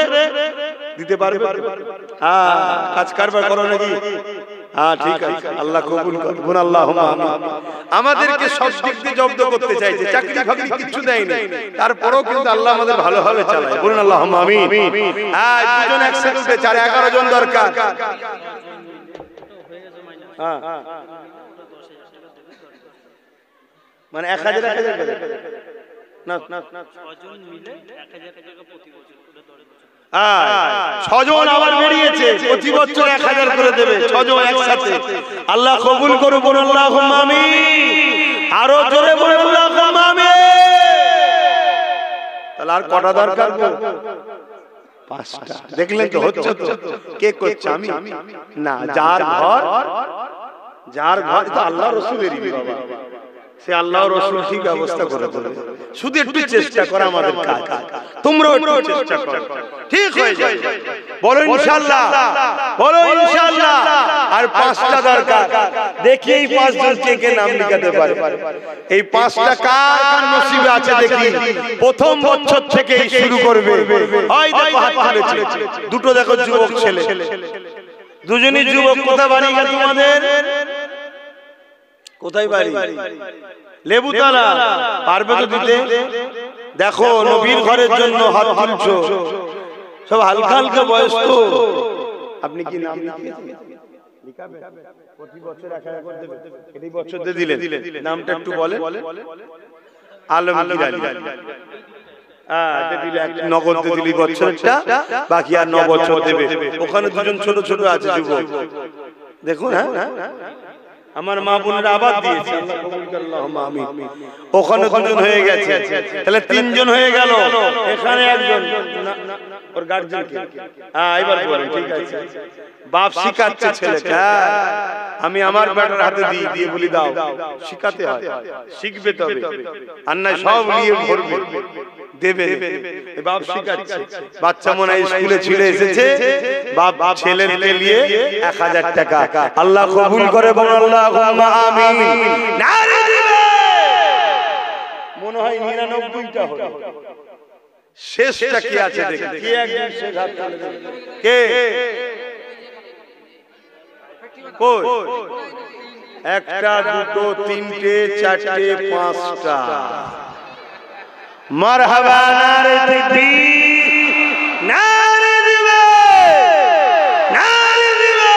দিতে পারবে? হ্যাঁ কাজ কারবার করো নাকি? হ্যাঁ ঠিক আছে, আল্লাহ কবুল করুন আল্লাহুম্মা আমিন। আমাদেরকে সব দিক দিয়ে জব্দ করতে চাইছে, চাকরি বাকরি কিছু দেয়নি, তারপরেও কিন্তু আল্লাহ আমাদের ভালোভাবে চালায়। বলুন আল্লাহুম্মা আমিন। হ্যাঁ দুজন একসাথে উঠে 11 জন দরকার। হ্যাঁ মানে 1000 1000 না না 6 জন মিলে 1000 টাকা প্রতি বছর করে ধরে ছজন আবার বেরিয়েছে, প্রতি বছর 1000 করে দেবে, ছজন একসাথে। আল্লাহ কবুল করুন, বলুন আল্লাহুম্মা আমিন। আরো জোরে বলুন আল্লাহুম্মা আমিন। তাহলে আর কটা দরকার গো? 5টা। দেখলেন তো, হচ্ছে তো। কে করছে? আমি না। যার ঘর তো আল্লাহ রাসূলেরই বাবা, সে আল্লাহ রাসূল ঠিক ব্যবস্থা করে দেবে। শুধু একটু চেষ্টা করা আমাদের কাজ। তোমরাও একটু চেষ্টা করো, ঠিক হয়ে যাবে। বলো ইনশাআল্লাহ, বলো ইনশাআল্লাহ। আর 5টা দরকার। দেখি এই 5 জন কে নাম লিখাতে পারে। এই 5টা কার নসিবে আছে দেখি। প্রথম বছর থেকেই শুরু করবে। ওই দেখো হাত তুলেছে, দুটো দেখো যুবক ছেলে, দুজনই যুবক। কোথায় বাড়ি গেল তোমাদের? কোথায় বাড়ি? লেবুতলা। পারবে তো দিতে? দেখো নবীর ঘরের জন্য হাত তুলছো, সব হালকা হালকা বয়স তো। আপনি কি নাম লিখিয়েছেন? লিখাবে? প্রতি বছর 1000 করে দেবে। এই বছর দিয়ে দিলেন, নামটা একটু বলেন। আলমগীর আলী। নগদ দিলি বছরটা, বাকি আর 9 বছর দেবে। ওখানে দুজন ছোট ছোট আছে যুবক, দেখুন। হ্যাঁ, আমার মা বোনেরা আবার দিয়েছে, আল্লাহ কবুল করুন, আল্লাহুম্মা আমিন। ওখানে দুজন হয়ে গেছে, তাহলে 3 জন হয়ে গেল। এখানে একজন, ওর গার্জিয়ান কে? এবার বলেন, ঠিক আছে। বাপ শিখাচ্ছে ছেলেকে, আমি আমার বেটার হাতে দিয়ে বলি দাও, শিখাতে হয়, শিখবে তবে, আর না সব নিয়ে ভরবে, দেবে। বাপ শিখাচ্ছে। বাচ্চা মনে হয় স্কুলে ছিলে এসেছে, বাপ ছেলের নিয়ে 1000 টাকা। আল্লাহ কবুল করে, বল আল্লাহুম্মা আমিন। নারে দিবে। মনে হয় 99টা হলো, শেষটা কি আছে দেখি। কে একজন শেষ হাত তুলে দেবে? কে? কই? 1টা 2টো 3টে 4টে 5টা। মারহাবা, নারে তাকবীর, নারে দিবে, নারে দিবে।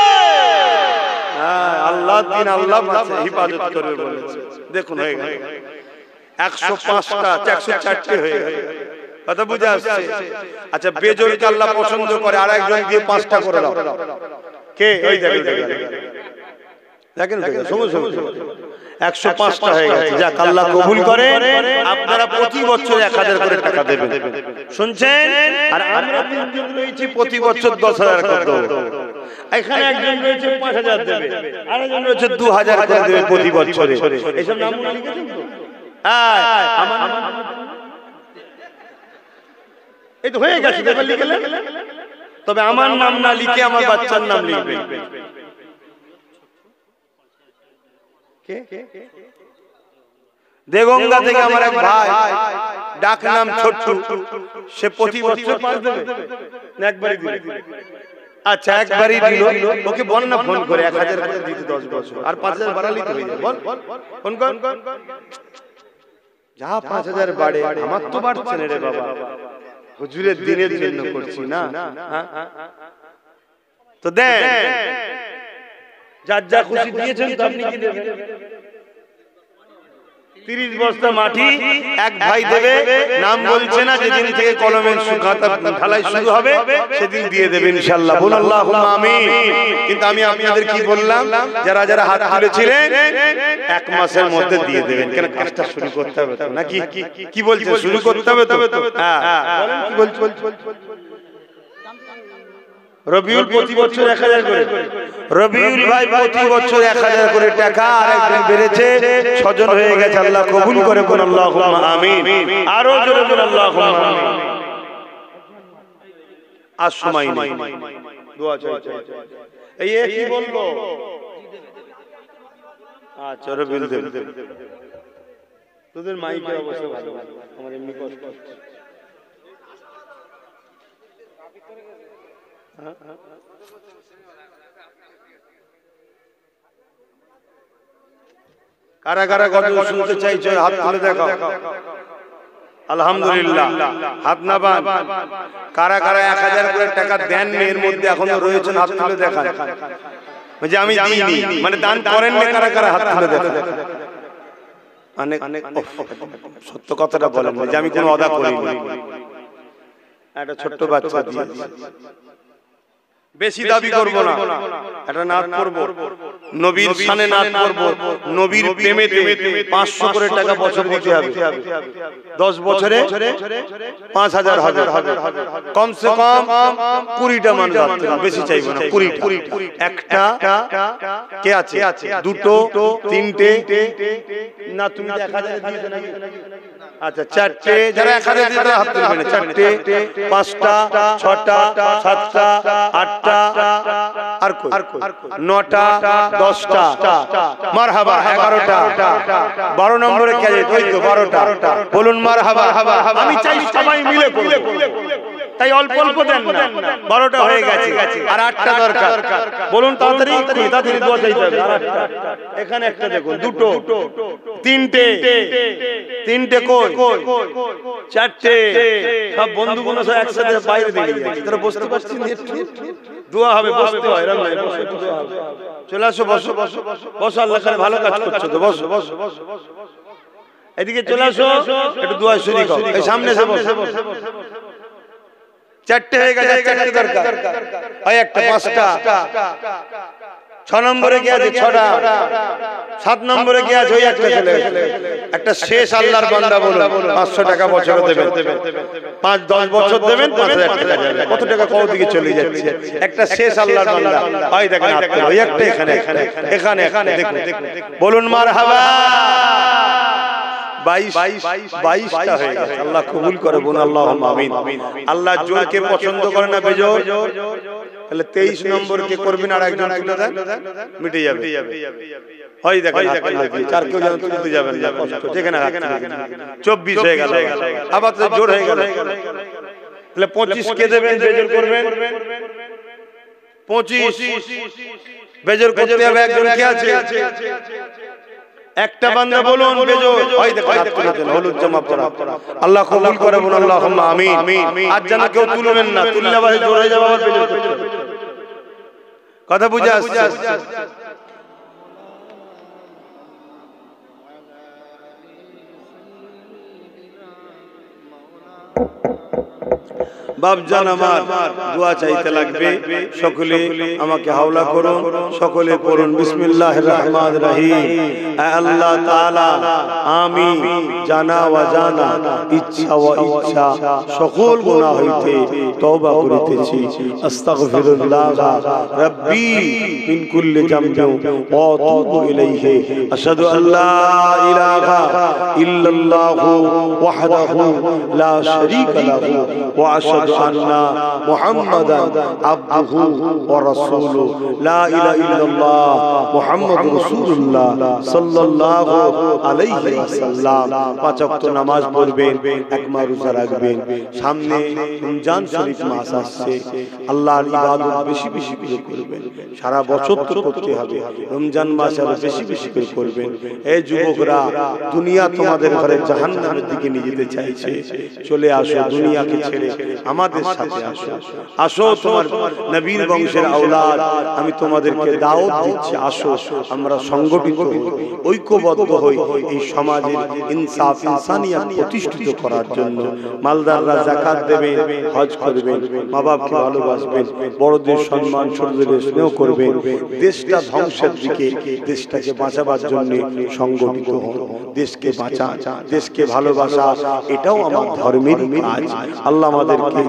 আল্লাহ দিন, আল্লাহ হিফাজত করবে বলেছে। দেখুন হয়ে গেল 105টা, 104টে হয়ে গেল। কথা বুঝে আসছে? আচ্ছা, বেজোরকে আল্লাহ পছন্দ করে, আর একজন দিয়ে 5টা করে দাও। কে? ওই দেখেন, দেখেন, সময় 105টা হয়ে গেছে। যাক, আল্লাহ কবুল করেন। আপনারা প্রতি বছর 1000 করে টাকা দেবেন, শুনছেন? আর আমরা 3 জন রয়েছি, প্রতি বছর 10,000 করে দেব। এখানে একজন রয়েছে 5000 দেবে, আরেকজন রয়েছে 2000 করে দেবে প্রতি বছরে। এইসব নাম লিখেছেন তো? এই তো হয়ে গেছে, এবার লিখলেন। তবে আমার নাম না লিখে আমার বাচ্চার নাম লিখবেন। দেগঙ্গা থেকে আমার এক ভাই, ডাক নাম ছোট্টু, সে প্রতি বছর 5 দেবে না একবারই দিবে? আচ্ছা, একবারই দিল। ওকে বল না ফোন করে 1000 করে দিতে 10 বছর, আর 5000 বাড়ালেই তো হয়ে যাবে। বল, ফোন কর। যা 5000 বাড়ে, আমার তো বাড়ছে না রে বাবা, হুজুরের দিনের জন্য করছি না। তো দেন, যার যা খুশি দিয়েছেন, তো আপনি কি দেবেন? 30 বস্তা মাটি এক ভাই দেবে, নাম বলছে না, যেদিন থেকে কলমের ঢালাই শুরু হবে সেদিন দিয়ে দেবে ইনশাআল্লাহ। বল আল্লাহুম্মা আমিন। কিন্তু আমি আপনাদের কি বললাম, যারা যারা হাত তুলেছিলেন 1 মাসের মধ্যে দিয়ে দেবেন। কেন? কাজটা শুরু করতে হবে তো, নাকি? কি বলছে? শুরু করতে হবে তো। হ্যাঁ, বলেন কি বলছো? রবিউল প্রতি বছর 1000 করে। রবিউল ভাই প্রতি বছর 1000 করে টাকা, আর একজন বেড়েছে, 6 জন হয়ে গেছে। আল্লাহ কবুল করে, বল আল্লাহুম্মা আমিন। আরো জোরে বল আল্লাহুম্মা আমিন। আর সময় নেই, দোয়া চাই। এই কি বলবো? আচ্ছা, রবিউল দেব। তোদের মাইকের অবস্থা ভালো, আমার এমনি কষ্ট হচ্ছে। কারা কারা গজল শুনতে চাইছো হাত তুলে দেখাও। আলহামদুলিল্লাহ, হাত না বান। কারা কারা 1000 করে টাকা দেননি, এর মধ্যে এখনো রয়েছেন, হাত তুলে দেখান। যে আমি দিইনি, মানে দান করেন না, কারা কারা হাত তুলে দেখান। সত্য কথাটা বলেন যে আমি কোনো অদা করিনি। একটা ছোট্ট বাচ্চা দিয়ে বেশি দাবি করব না, একটা নাত করব, নবীর শানে নাত করব, নবীর প্রেমেতে 500 করে টাকা বছর দিতে হবে, 10 বছরে 5000 হবে, কমসে কম 20টা মান রাখতে হবে, বেশি চাইবো না, 20টা। একটা কে আছে, দুটো, তিনটে, না তুমি 1000 দিয়েছো নাকি? আচ্ছা, চারটে, যারা 1000 দিতে হাত তুলবে না, চারটে, পাঁচটা, ছটা, সাতটা, আটটা, আর কই 9টা, 10টা, মারহাবা, 11টা, 12 নম্বরে কে আছে? ওই তো 12টা, বলুন মারহাবা। আমি চাই সবাই মিলে করব, তাই অল্প অল্প দেন না, 12টা হয়ে গেছে, আর 8টা দরকার, বলুন তাড়াতাড়ি, তাড়াতাড়ি দোয়া চাইতে হবে, আর 8টা, এখানে একটা দেখুন, দুটো, তিনটে, তিনটে কই, চারটে, সব বন্ধুগুলো সব একসাথে বাইরে বেরিয়ে যাচ্ছে, তারা বসতে পারছেন না, দোয়া হবে, বসতে হয়, এরকম নয়, বসে দোয়া হবে। চলে আসো, বসো বসো, আল্লাহ করে ভালো কাজ করছো তো, বসো বসো, এদিকে চলে আসো, একটু দোয়া শরীক হও, এই সামনে এসে বসো। চারটে হয়ে গেছে, চারটে দরকার, ওই একটা, 5টা, 6 নম্বরে কি আছে? 6টা, 7 নম্বরে কি আছে? ওই একটা চলে গেছে, একটা শেষ আল্লাহর বান্দা, বলুন 500 টাকা বছর দেবেন, 5-10 বছর দেবেন, 5000 টাকা যাবে, কত টাকা কত দিকে চলে যাচ্ছে, একটা শেষ আল্লাহর বান্দা, ওই দেখেন ওই একটা, এখানে এখানে দেখুন, বলুন মারহাবা। 22টা হয়ে গেছে, আল্লাহ কবুল করে, বলুন আল্লাহুম্মা আমিন। আল্লাহ জোরকে পছন্দ করে না, বেজোর, তাহলে 23 নম্বর কে করবেন, আর একজন তুলে দেন, মিটে যাবে। হয় দেখেন, চার কেউ যেন তুলতে যাবেন না, কষ্ট, যেখানে 24 হয়ে গেল, আবার তো জোর হয়ে গেল, তাহলে 25 কে দেবেন, বেজোর করবেন, 25 বেজোর করতে হবে, একজন কে আছে? একটা বান্দা, বলুন বেজোর, হয় দেখেন হাত তুলে দেন, হলুদ জামা পরা, আল্লাহ কবুল করে, বলুন আল্লাহুম্মা আমিন। আর যেন কেউ তুলবেন না, তুললে আবার জোর হয়ে যাবে, আবার বেজোর করতে হবে, কথা বুঝে আসছে? বাপজান আমার দোয়া চাইতে লাগবে, সকলে আমাকে হাওলা করুন, সকলে পড়ুন বিসমিল্লাহির রহমানির রহিম। আল্লাহ তাআলা, আমি জানা ওয়াজানা, ইচ্ছা ওয়া ইচ্ছা সকল গুনাহ হইতে তওবা করিতেছি, আস্তাগফিরুল্লাহ রাব্বি মিন কুল্লি যামবিন ওয়া আতুবু ইলাইহি, আশহাদু আল্লা ইলাহা ইল্লাল্লাহু ওয়াহদাহু লা শারীকা লাহু ওয়া আশহাদু আন্না মুহাম্মাদান আবদুহু ওয়া রাসূলুহু, লা ইলাহা ইল্লাল্লাহ মুহাম্মাদুর রাসূলুল্লাহ সাল্লাল্লাহু আলাইহি ওয়াসাল্লাম। 5 ওয়াক্ত নামাজ পড়বেন, এক মাস রোজা রাখবেন, সামনে রমজান শরীফ মাস আসছে, আল্লাহর ইবাদত বেশি বেশি করে করবেন, সারা বছর তো করতে হবে, রমজান মাসে আরো বেশি বেশি করে করবেন। এই যুবকরা, দুনিয়া তোমাদের ঘরে জাহান্নামের দিকে নিয়ে যেতে চাইছে, চলে আসো, দুনিয়াকে ছেড়ে আমাদের সাথে আসো, আসো, তোমার নবীর বংশের আওলাদ, আমি তোমাদেরকে দাওয়াত দিচ্ছি, আসো, আমরা সংগঠিত হই, ঐক্যবদ্ধ হই, এই সমাজের ইনসাফ ইনসানিয়াত প্রতিষ্ঠিত করার জন্য। মালদাররা যাকাত দেবেন, হজ করবেন, মা বাপকে ভালোবাসবেন, বড়দের সম্মান, ছোটদের স্নেহ করবেন, দেশটা ধ্বংসের দিকে, দেশটাকে বাঁচাবার জন্য সংগঠিত হন, দেশকে বাঁচান, দেশকে ভালোবাসা, এটাও আমার ধর্মের কাজ। আল্লাহ আমাদেরকে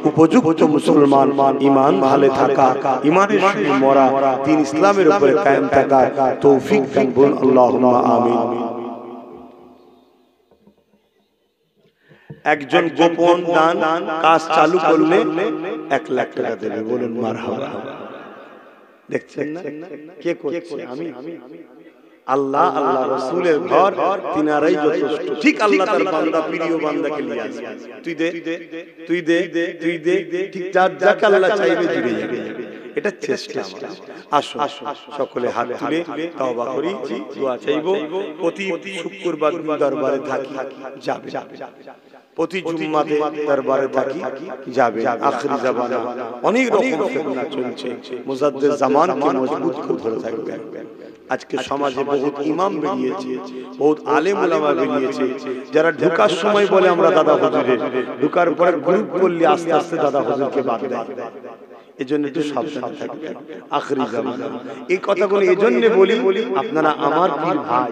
উপযুক্ত মুসলমান, ঈমান ভালো থাকা, ঈমানের সঙ্গে মরা, দ্বীন ইসলামের উপরে কায়েম থাকা তৌফিক দান করুন, আল্লাহুম্মা আমিন। একজন গোপন দান কাজ চালু করলে 1 লাখ টাকা দেবে, বলুন মারহাবা। দেখছেন না কে করছে? আমি। আল্লাহ, আল্লাহ রাসূলের ঘর, তিনারাই যথেষ্ট। ঠিক আল্লাহ তার বান্দা, প্রিয় বান্দাকে নিয়ে আসে, তুই দে, তুই দে, তুই দে, ঠিক যাকে আল্লাহ চাইবে জুড়ে যাবে, এটা চেষ্টা। আসো সকলে হাত তুলে তওবা করি, দোয়া চাইবো, প্রতি শুক্রবার দরবারে থাকি, যাবে, প্রতি জুম্মাতে দরবারে থাকি, যাবে। আখিরি জামানা অনেক রকম ফিতনা চলছে, মুজাদ্দিদ জামানকে মজবুত করে ধরে থাকবে। আজকে সমাজে বহুত ইমাম বেরিয়েছে, বহুত আলেম ওলামা বেরিয়েছে, যারা ঢোকার সময় বলে আমরা দাদা হুজুরের, ঢোকার পরে গ্রুপ করলে আস্তে আস্তে দাদা হুজুরকে বাদ দেয়। এজন্য একটু সাবধান থাকবেন আখরি জামানা। এই কথাগুলো এজন্য বলি, আপনারা আমার পীর ভাই,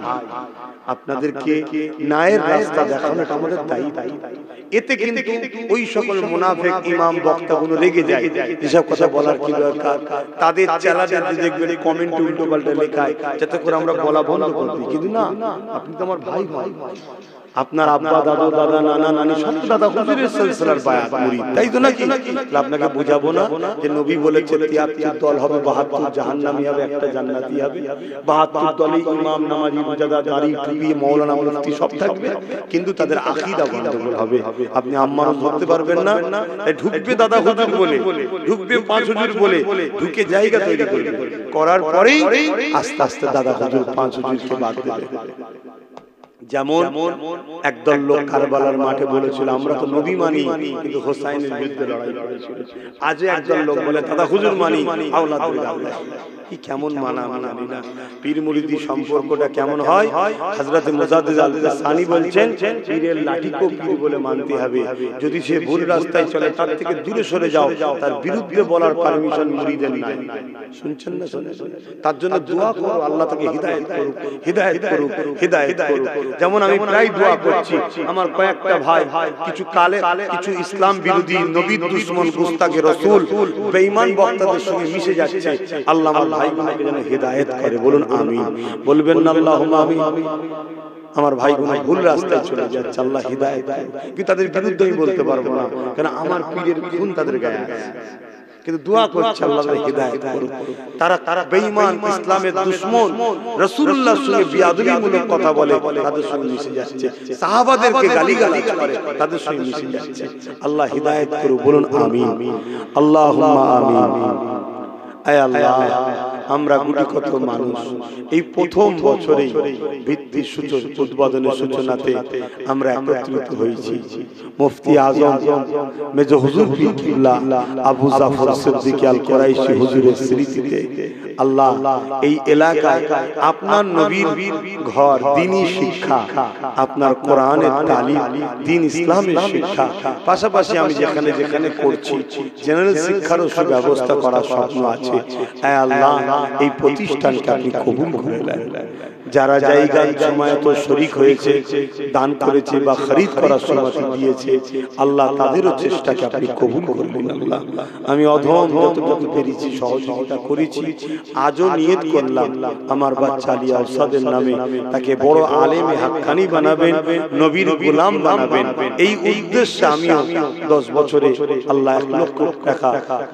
আপনাদেরকে ন্যায়ের রাস্তা দেখানোটা আমাদের দায়িত্ব। এতে কিন্তু ওই সকল মুনাফিক ইমাম বক্তাগুলো রেগে যায়, যেসব কথা বলার কি দরকার, তাদের চেলাদের দেখবেন কমেন্টে উল্টো পাল্টা লেখায়, যাতে করে আমরা বলা বন্ধ করে দিই। কিন্তু না, আপনি তো আমার ভাই ভাই, আপনার আব্বা দাদু দাদা নানা নানি সব দাদা হুজুরের সিলসিলার বায়াত মুরিদ, তাই তো নাকি? আপনাকে বুঝাবো না যে নবী বলেছে 73 দল হবে, 72 জাহান্নামী হবে, একটা জান্নাতি হবে। 72 দলে ইমাম নামাজি মুজাদা দাড়ি টুপি মাওলানা মুফতি সব থাকবে, কিন্তু তাদের আকীদা গন্ডগোল হবে। আপনি আম্মারও ধরতে পারবেন না। তাই ঢুকবে দাদা হুজুর বলে, ঢুকবে পাঁচ হুজুর বলে, ঢুকে জায়গা তৈরি করবে, করার পরেই আস্তে আস্তে দাদা হুজুর পাঁচ হুজুরকে বাদ দেবে। যেমন একদল লোক কারবালার মাঠে বলেছিল আমরা তো নবী মানি, কিন্তু হোসাইনের বিরুদ্ধে লড়াই করেছিল। আজ একদল লোক বলে দাদা হুজুর মানি, আওলাদুল্লাহ। কি কেমন মানা মানি না, পীর মুরিদি সম্পর্কটা কেমন হয়? হযরত মুজাদ্দিদ আল-সানি বলছেন পীরের লাঠিকেও পীর বলে মানতে হবে, যদি সে ভুল রাস্তায় চলে তার থেকে দূরে সরে যাও, তার বিরুদ্ধে বলার পারমিশন মুরিদের নাই। শুনছেন না? তার জন্য দোয়া করো, আল্লাহ তাকে হিদায়াত করুক, হিদায়াত করুক, হিদায়াত করুক। যেমন আমি প্রায় দোয়া করছি, আমার কয়েকটা ভাই কিছু কালে কিছু ইসলাম বিরোধী নবীর দুশমন গুস্তাখে রাসূল বেঈমান বক্তাদের সঙ্গে মিশে যাচ্ছে, আল্লাহ আমার ভাইগুলোকে যেন হিদায়াত করে। বলুন আমিন, বলবেন না আল্লাহুম্মা আমিন? আমার ভাইগুলো ভুল রাস্তায় চলে যাচ্ছে, আল্লাহ হিদায়াত করুক। কিন্তু তাদের বিরুদ্ধে আমি বলতে পারবো না, কারণ আমার পীরের খুন তাদের গায়ে আছে। কিন্তু দোয়া করছে আল্লাহ হিদায়াত করুক। তারা বেঈমান, ইসলামের দুশমন, রাসূলুল্লাহর সঙ্গে বিয়াদবিমূলক কথা বলে, তাদের সঙ্গে মিশে যাচ্ছে, সাহাবাদেরকে গালিগালাজ করে, তাদের সঙ্গে মিশে যাচ্ছে। আল্লাহ হিদায়াত করুক। বলুন আমিন, আল্লাহুম্মা আমিন। আয় আল্লাহ, আমরা গুটি কত মানুষ এই প্রথম বছরেই ভিত্তির সূচনা উদ্বোধনের সূচনাতে আমরা একত্রিত হয়েছি। মুফতি আজম মেজর হুজুর পীর কিবলা আবু জাফর সিদ্দিক আল কুরাইশি হুজুরের স্মৃতিতে আল্লাহ এই এলাকায় আপনার নবীর ঘর, দ্বীনি শিক্ষা, আপনার কোরআনের তালিম, দ্বীন ইসলামের শিক্ষা, পাশাপাশি আমি যেখানে যেখানে করছি জেনারেল শিক্ষারও সুব্যবস্থা করার স্বপ্ন আছে। আয় আল্লাহ, এই প্রতিষ্ঠানকে আপনি কবুল করে নেন। যারা জায়গায় জমায়েত শরীক হয়েছে, দান করেছে বা খরিদ করার সময় দিয়েছে, আল্লাহ তাদেরও চেষ্টাকে আপনি কবুল করবেন। আল্লাহ, আমি অধম যতটুকু পেরেছি সহযোগিতা করেছি। আজও নিয়ত করলাম আমার বাচ্চা আলী আউসাদের নামে তাকে বড় আলেমে হাক্কানি বানাবেন, নবীর গোলাম বানাবেন। এই উদ্দেশ্যে আমিও 10 বছরে আল্লাহ 1 লক্ষ টাকা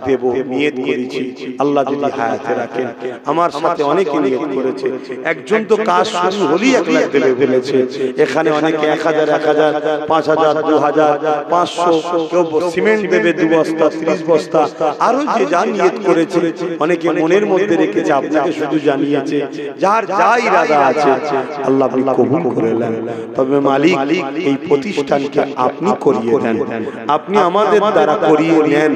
দেব নিয়ত করেছি। আল্লাহ যদি হায়াতে রাখেন, আমার সাথে অনেকে নিয়ত করেছে। একজন তো কাজ শুরু হলেই 1 লাখ দেবে বলেছে। এখানে অনেকে 1000, 1000, 5000, 2000, 500, কেউ সিমেন্ট দেবে 2 বস্তা, 30 বস্তা, আরো যে যা নিয়ত করেছে। অনেকে মনের মধ্যে রেখেছে, আপনাকে শুধু জানিয়েছে। যার যা ইরাদা আছে আল্লাহ আপনি কবুল করে নেন। তবে মালিক, এই প্রতিষ্ঠানকে আপনি করিয়ে দেন, আপনি আমাদের দ্বারা করিয়ে নেন,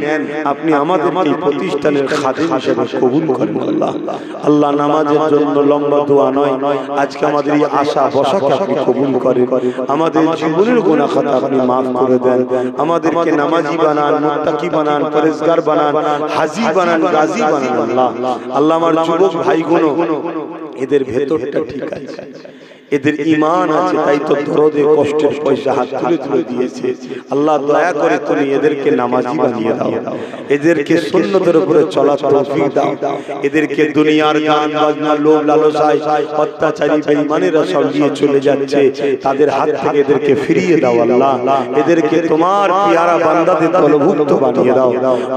আপনি আমাদের এই প্রতিষ্ঠানের খাদেম হিসেবে কবুল করেন। আল্লাহ আল্লাহ, নামাজের জন্য লম্বা দোয়া নয়, আজকে আমাদের এই আশা বসাকে আপনি কবুল করেন। আমাদের জীবনের গুনাহ খাতা আপনি maaf করে দেন। আমাদেরকে নামাজি বানান, মুত্তাকি বানান, পরেজগার বানান, হাজি বানান, গাজী বানান। আল্লাহ আল্লাহ, আমার যুবক ভাইগুলো এদের ভেতরটা ঠিক আছে, এদের ঈমান আছে, তাই তো দরদে কষ্টের পয়সা হাত তুলে তুলে দিয়েছে। আল্লাহ দয়া করে তুমি এদেরকে নামাজি বানিয়ে দাও, এদেরকে সুন্নতের উপরে চলার তৌফিক দাও। এদেরকে দুনিয়ার গান বাজনা, লোভ লালসায় অত্যাচারী বেঈমানেরা সব নিয়ে চলে যাচ্ছে, তাদের হাত থেকে এদেরকে ফিরিয়ে দাও। আল্লাহ, এদেরকে তোমার পিয়ারা বান্দাদের দলভুক্ত বানিয়ে দাও।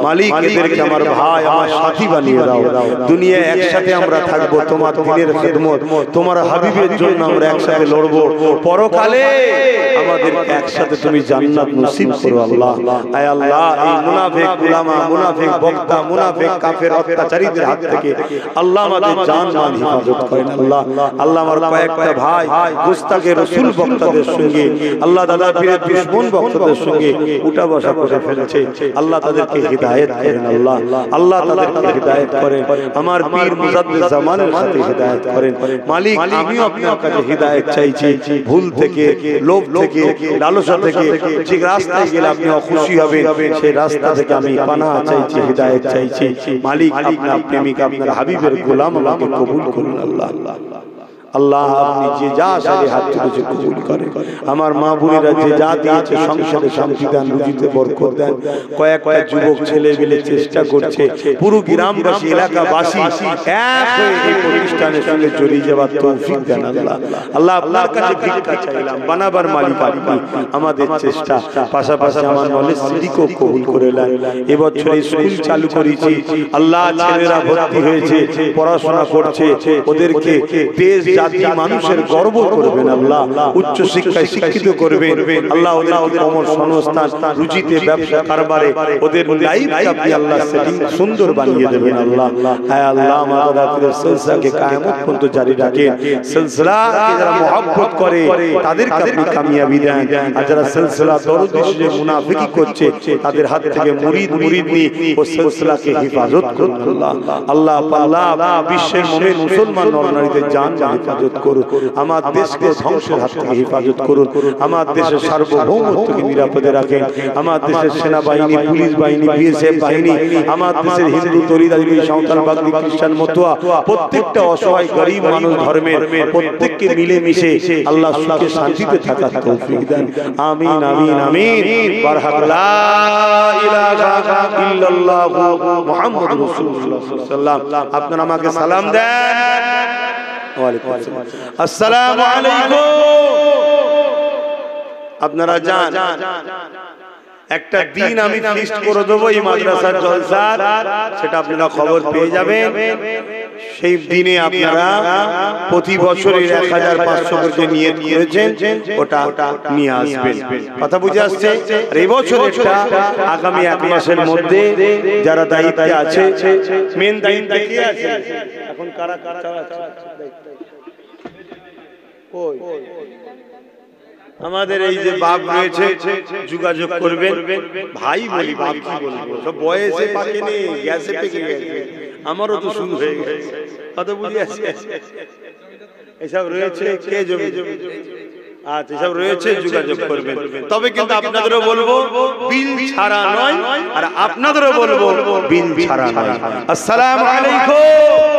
মালিক, এদেরকে আমার ভাই, আমার সাথী বানিয়ে দাও। দুনিয়ায় একসাথে আমরা থাকবো, তোমার দ্বীনের খিদমত, তোমার হাবিবের জন্য আমরা একসাথে লড়বো, পরকালে আমাদেরকে একসাথে তুমি জান্নাত নসিব করো আল্লাহ। আয় আল্লাহ, এই মুনাফিক উলামা, মুনাফিক বক্তা, মুনাফিক কাফের অত্যাচারীদের হাত থেকে আল্লাহ আমাদের জান মান হেফাজত করেন আল্লাহ। আল্লাহ আমার কয়েকটা ভাই গুস্তাখে রাসূল বক্তাদের সঙ্গে, আল্লাহ দাদা পীরের দুশমন বক্তাদের সঙ্গে উঠা বসা করে ফেলেছে, আল্লাহ তাদেরকে হিদায়াত করেন আল্লাহ। আল্লাহ তাদেরকে হিদায়াত করেন, আমার পীর মুজাদ্দিদ জামানের সাথে হিদায়াত করেন মালিক। আমিও আপনার কাছে হিদায়াত চাইছি, ভুল থেকে, লোভ থেকে, লালসা থেকে, যে রাস্তায় গেলে আপনি খুশি হবেন সেই রাস্তা থেকে আমি পানাহ চাইছি, হিদায়াত চাইছি মালিক। আপনার প্রেমিক, আপনার হাবিবের গোলাম আমাকে কবুল করুন আল্লাহ। আল্লাহ আপনি যে যা সাথে হাত তুলেছে কবুল করেন। আমার মা বোনেরা যে যা দিয়েছে সংসারে শান্তি দেন, রুজিতে বরকত দেন। কয়েকটা যুবক ছেলে মিলে চেষ্টা করছে, পুরো গ্রামবাসী এলাকাবাসী এক হয়ে এই প্রতিষ্ঠানের সঙ্গে জড়িয়ে যাওয়ার তৌফিক দেন আল্লাহ। আল্লাহ আপনার কাছে ভিক্ষা চাইলাম, বানাবার মালিক আপনি। আমাদের চেষ্টা পাশাপাশি আমার নলেজ সিটিকেও কবুল করে নেন। এবছর স্কুল চালু করেছি আল্লাহ, ছেলেরা ভর্তি হয়েছে, পড়াশোনা করছে, ওদেরকে দেশ জাতি মানুষের গর্ব করবেন আল্লাহ, উচ্চ শিক্ষায় শিক্ষিত করবেন আল্লাহ। ওদের কর্মসংস্থান, রুজিতে, ব্যবসা কারবারে ওদের লাইফকে আপনি আল্লাহ সেটিং সুন্দর বানিয়ে দেবেন আল্লাহ। হ্যাঁ আল্লাহ, আমাদের রাতের সিলসিলাকে কিয়ামত পর্যন্ত জারি রাখেন। সিলসিলাকে যারা মহব্বত করে তাদেরকে আপনি কামিয়াবি দেন, আর যারা সিলসিলা দরদি সে মুনাফিকি করছে তাদের হাত থেকে মুরিদনি ও সিলসিলাকে হেফাজত করুন আল্লাহ। আল্লাহ আল্লাহ বিশ্বের মুমিন মুসলমান নরনারীদের জান হেফাজত করুন, আমার দেশকে ধ্বংসের হাত থেকে হেফাজত করুন, আমার দেশের সার্বভৌমত্বকে নিরাপদে রাখেন, আমার দেশের সেনাবাহিনী, পুলিশ বাহিনী, বিএসএফ বাহিনী, আমার দেশের হিন্দু, দলিত, আদিবাসী, সাঁওতাল, বাগদি, খ্রিস্টান, মতুয়া প্রত্যেকটা অসহায় গরিব মানুষ ধর্মের প্রত্যেককে মিলেমিশে আল্লাহ সুখে শান্তিতে থাকার তৌফিক দেন। আমিন আমিন আমিন। লা ইলাহা ইল্লাল্লাহু মুহাম্মাদুর রাসূলুল্লাহ সাল্লাল্লাহু আলাইহি ওয়াসাল্লাম। আপনারা আমাকে সালাম দেন। আসসালামু আলাইকুম। আপনারা যান, একটা দিন আমি ফিক্সড করে দেবো এই মাদ্রাসার জলসার, সেটা আপনারা খবর পেয়ে যাবেন। সেই দিনে আপনারা প্রতি বছরের 1500 করে নিয়ত করেছেন, ওটা নিয়ে আসবেন। কথা বুঝে আসছে? আর এই বছরটা আগামী 1 মাসের মধ্যে যারা দায়িত্বে আছে, মেন দায়িত্বে কি আছে এখন, কারা কারা আছে আমাদের এই যে বাপ রয়েছে, যোগাযোগ করবেন। ভাই বলি, বাপ কি বলবো, সব বয়সে পাকে নেই, গ্যাসে পেকে গেছে, আমারও তো শুরু হয়ে গেছে। কত বুঝে আছে এসব রয়েছে, কে জমি আচ্ছা এসব রয়েছে, যোগাযোগ করবেন। তবে কিন্তু আপনাদেরও বলবো বিল ছাড়া নয়, আর আপনাদেরও বলবো বিল ছাড়া নয়। আসসালামু আলাইকুম।